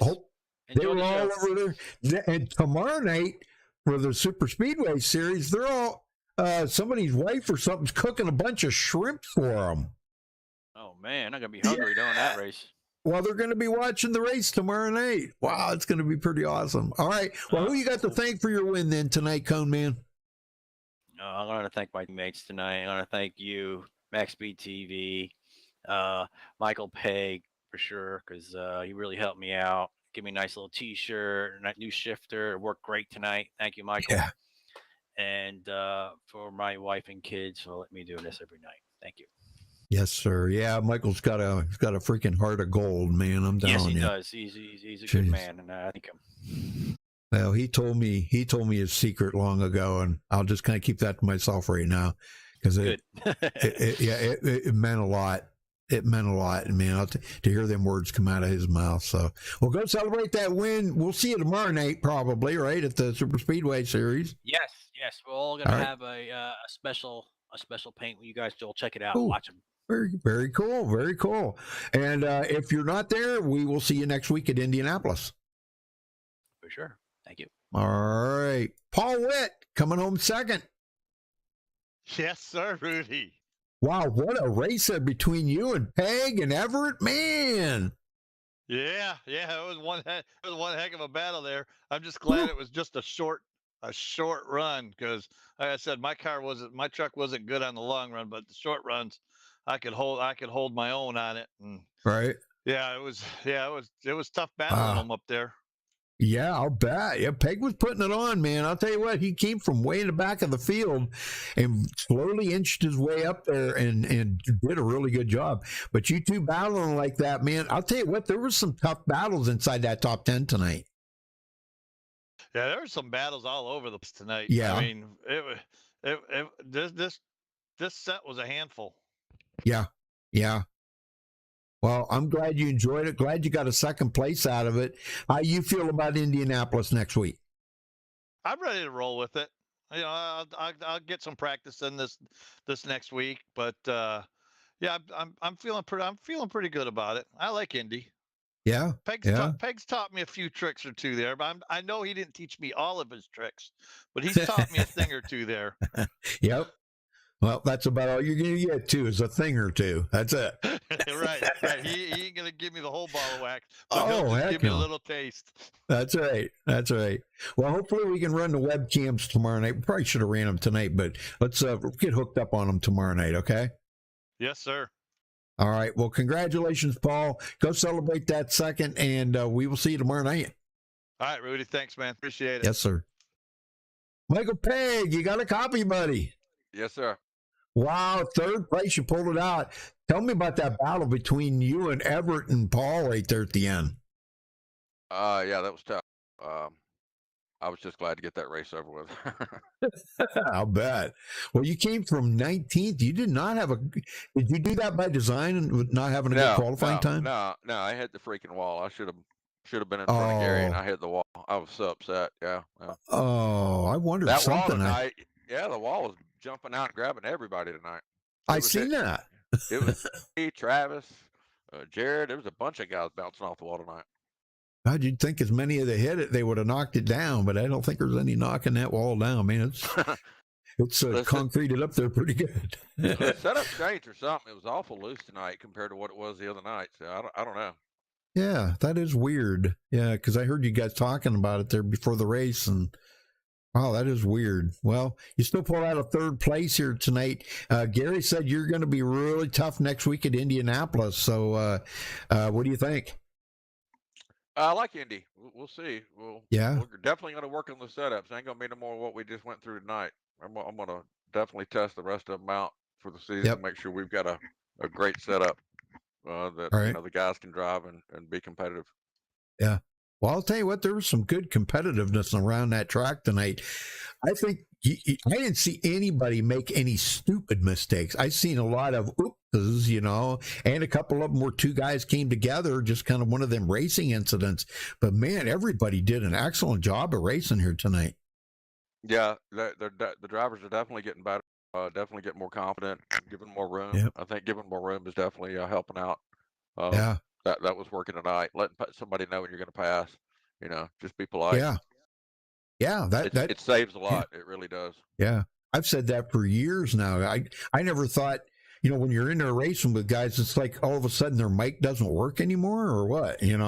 They were all over there. And tomorrow night for the Super Speedway Series, they're all, somebody's wife or something's cooking a bunch of shrimp for them. Oh, man, I'm going to be hungry during that race. Well, they're going to be watching the race tomorrow night. Wow, it's going to be pretty awesome. All right. Well, who you got to thank for your win then tonight, Cone Man? I'm going to thank my teammates tonight. I'm going to thank you, MaxspeedTV, Michael Pegg, for sure, because he really helped me out. Give me a nice little T-shirt and that new shifter. It worked great tonight. Thank you, Michael. Yeah. And for my wife and kids for letting me do this every night. Thank you. Yes, sir. Yeah, Michael's got a freaking heart of gold, man. I'm telling you. Yes, he does. He's a good man, and I thank him. Well, he told me his secret long ago, and I'll just kind of keep that to myself right now because it meant a lot. It meant a lot, and man, to hear them words come out of his mouth. So we'll go celebrate that win. We'll see you tomorrow night, probably, right, at the Super Speedway Series. Yes. We're all gonna have a special paint. You guys all check it out. Ooh, watch them. Very, very cool. Very cool. And if you're not there, we will see you next week at Indianapolis. For sure. Thank you. All right, Paul Witt coming home second. Yes, sir, Rudy. Wow, what a race there between you and Peg and Everett, man. Yeah, it was one heck of a battle there. I'm just glad it was just a short run because, like I said, my truck wasn't good on the long run, but the short runs, I could hold my own on it. And right. Yeah, it was tough battling them up there. Yeah, I'll bet. Yeah, Peg was putting it on, man. I'll tell you what, he came from way in the back of the field and slowly inched his way up there and did a really good job. But you two battling like that, man, I'll tell you what, there were some tough battles inside that top 10 tonight. Yeah, there were some battles all over the place tonight. Yeah. I mean, this set was a handful. Yeah. Well, I'm glad you enjoyed it. Glad you got a second place out of it. How you feel about Indianapolis next week? I'm ready to roll with it. You know, I'll get some practice in this next week, but yeah, I'm feeling pretty good about it. I like Indy. Yeah. Peg's taught me a few tricks or two there, but I know he didn't teach me all of his tricks, but he's taught me a thing or two there. Yep. Well, that's about all you're going to get, too, is a thing or two. That's it. Right. He ain't going to give me the whole ball of wax, but he'll just give me a no. little taste. That's right. Well, hopefully we can run the webcams tomorrow night. We probably should have ran them tonight, but let's get hooked up on them tomorrow night, okay? Yes, sir. All right. Well, congratulations, Paul. Go celebrate that second, and we will see you tomorrow night. All right, Rudy. Thanks, man. Appreciate it. Yes, sir. Michael Pegg, you got a copy, buddy. Yes, sir. Wow, third place, you pulled it out. Tell me about that battle between you and Everett and Paul right there at the end. Yeah, that was tough. I was just glad to get that race over with. I'll bet. Well, you came from 19th. You did not have did you do that by design and not having a good qualifying time? No, I hit the freaking wall. I should have been in front of Gary, and I hit the wall. I was so upset. Yeah. Oh, I wondered that something. Wall tonight, the wall was jumping out and grabbing everybody tonight. I seen that. It was me, Travis, Jared. There was a bunch of guys bouncing off the wall tonight. God, you'd think as many of they hit it, they would have knocked it down, but I don't think there's any knocking that wall down, man. It's concreted up there pretty good. The setup changed or something. It was awful loose tonight compared to what it was the other night. So I don't know. Yeah, that is weird. Yeah, because I heard you guys talking about it there before the race, and wow, that is weird. Well, you still pulled out a third place here tonight. Gary said you're going to be really tough next week at Indianapolis. So what do you think? I like Indy. We'll see. We're definitely going to work on the setups. Ain't going to be no more what we just went through tonight. I'm going to definitely test the rest of them out for the season. Make sure we've got a great setup that the guys can drive and be competitive. Yeah. Well, I'll tell you what, there was some good competitiveness around that track tonight. I think I didn't see anybody make any stupid mistakes. I've seen a lot of oopses, and a couple of them where two guys came together, just kind of one of them racing incidents. But, man, everybody did an excellent job of racing here tonight. Yeah, the drivers are definitely getting better, definitely getting more confident, giving more room. Yep. I think giving more room is definitely helping out. Yeah. That was working tonight. Letting somebody know when you're going to pass. Just be polite. Yeah. Yeah, it saves a lot. It really does. Yeah, I've said that for years now. I never thought, when you're in there racing with guys, it's like all of a sudden their mic doesn't work anymore, or what? You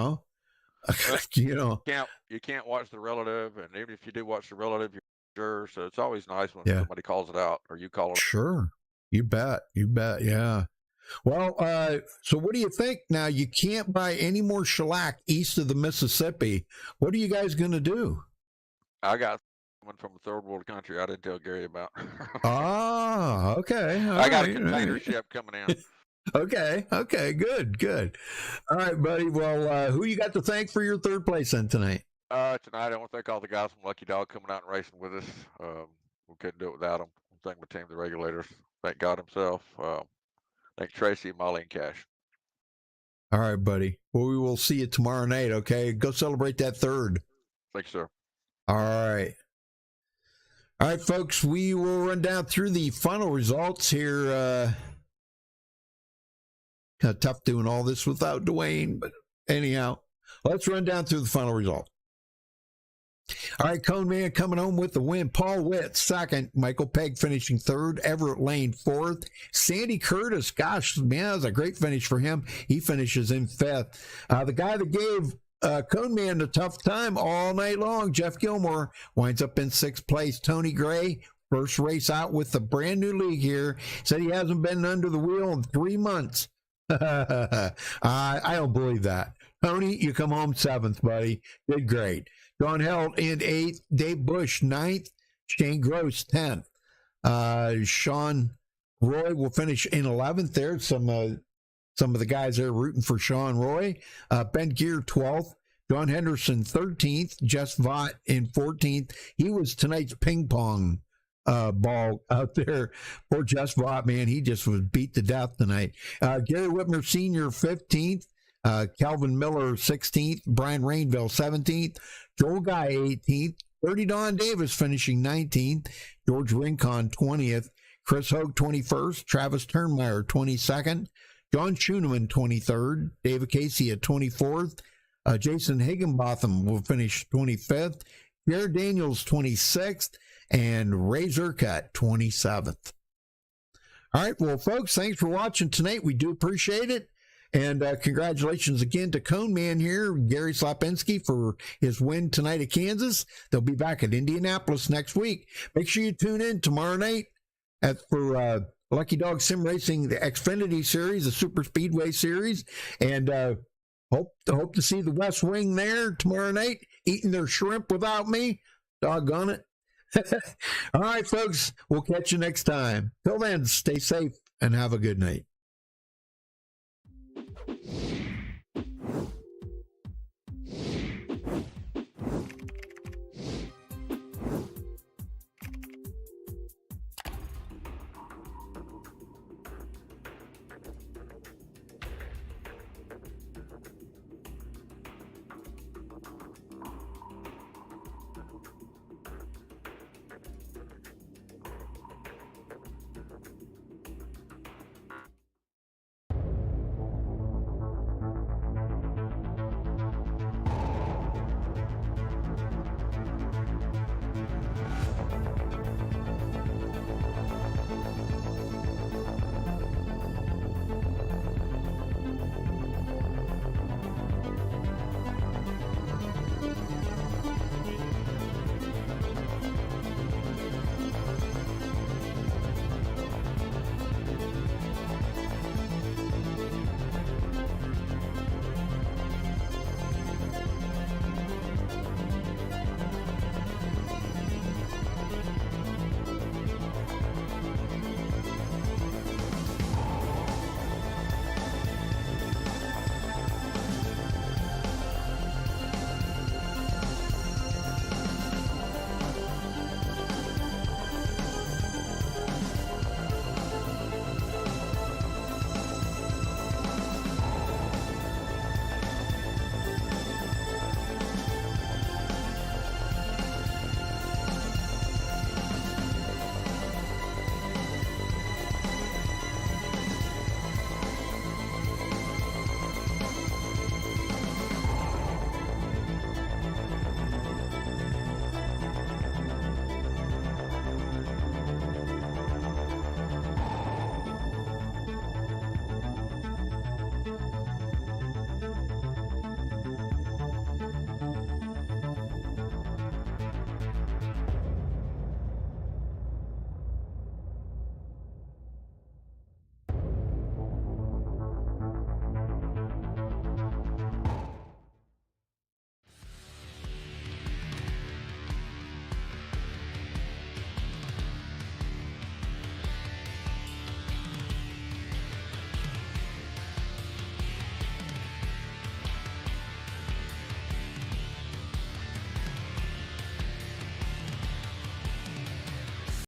can't watch the relative, and even if you do watch the relative, you're sure. So it's always nice when somebody calls it out or you call it. Sure, you bet. Yeah. Well, so what do you think now? You can't buy any more shellac east of the Mississippi. What are you guys going to do? I got someone from a third world country I didn't tell Gary about. Okay. I got a container ship coming in. Okay, good. All right, buddy. Well, who you got to thank for your third place then tonight? Tonight, I want to thank all the guys from Lucky Dog coming out and racing with us. We couldn't do it without them. Thank my team, the regulators. Thank God himself. Thank Tracy, Molly, and Cash. All right, buddy. Well, we will see you tomorrow night, okay? Go celebrate that third. Thanks, sir. All right. All right, folks, we will run down through the final results here. Kind of tough doing all this without Dwayne, but anyhow, let's run down through the final result. All right, Cone Man coming home with the win. Paul Witt, second. Michael Pegg finishing third. Everett Lane, fourth. Sandy Curtis, gosh, man, that was a great finish for him. He finishes in fifth. The guy that gave Cone Man a tough time all night long, Jeff Gilmore, winds up in sixth place. Tony Gray, first race out with the brand new league here, said he hasn't been under the wheel in 3 months. I don't believe that. Tony, you come home seventh, buddy. Did great. Don Held in eighth. Dave Bush, ninth. Shane Gross, 10th. Sean Roy will finish in 11th there. Some of the guys there rooting for Sean Roy. Ben Gear, 12th. John Henderson, 13th. Jess Vaught in 14th. He was tonight's ping pong ball out there. Poor Jess Vaught, man. He just was beat to death tonight. Gary Whitmer Sr., 15th. Calvin Miller, 16th. Brian Rainville, 17th. Joel Guy, 18th. 30 Don Davis finishing 19th. George Rincon, 20th. Chris Hogue, 21st. Travis Turnmeyer, 22nd. John Schooneman, 23rd. David Casey at 24th. Jason Higginbotham will finish 25th. Jared Daniels, 26th. And Ray Zerkat, 27th. All right, well, folks, thanks for watching tonight. We do appreciate it. And congratulations again to Cone Man here, Gary Slapinski, for his win tonight at Kansas. They'll be back at Indianapolis next week. Make sure you tune in tomorrow night for Lucky Dog Sim Racing, the Xfinity Series, the Super Speedway Series. And hope to see the West Wing there tomorrow night, eating their shrimp without me. Doggone it. All right, folks, we'll catch you next time. Till then, stay safe and have a good night.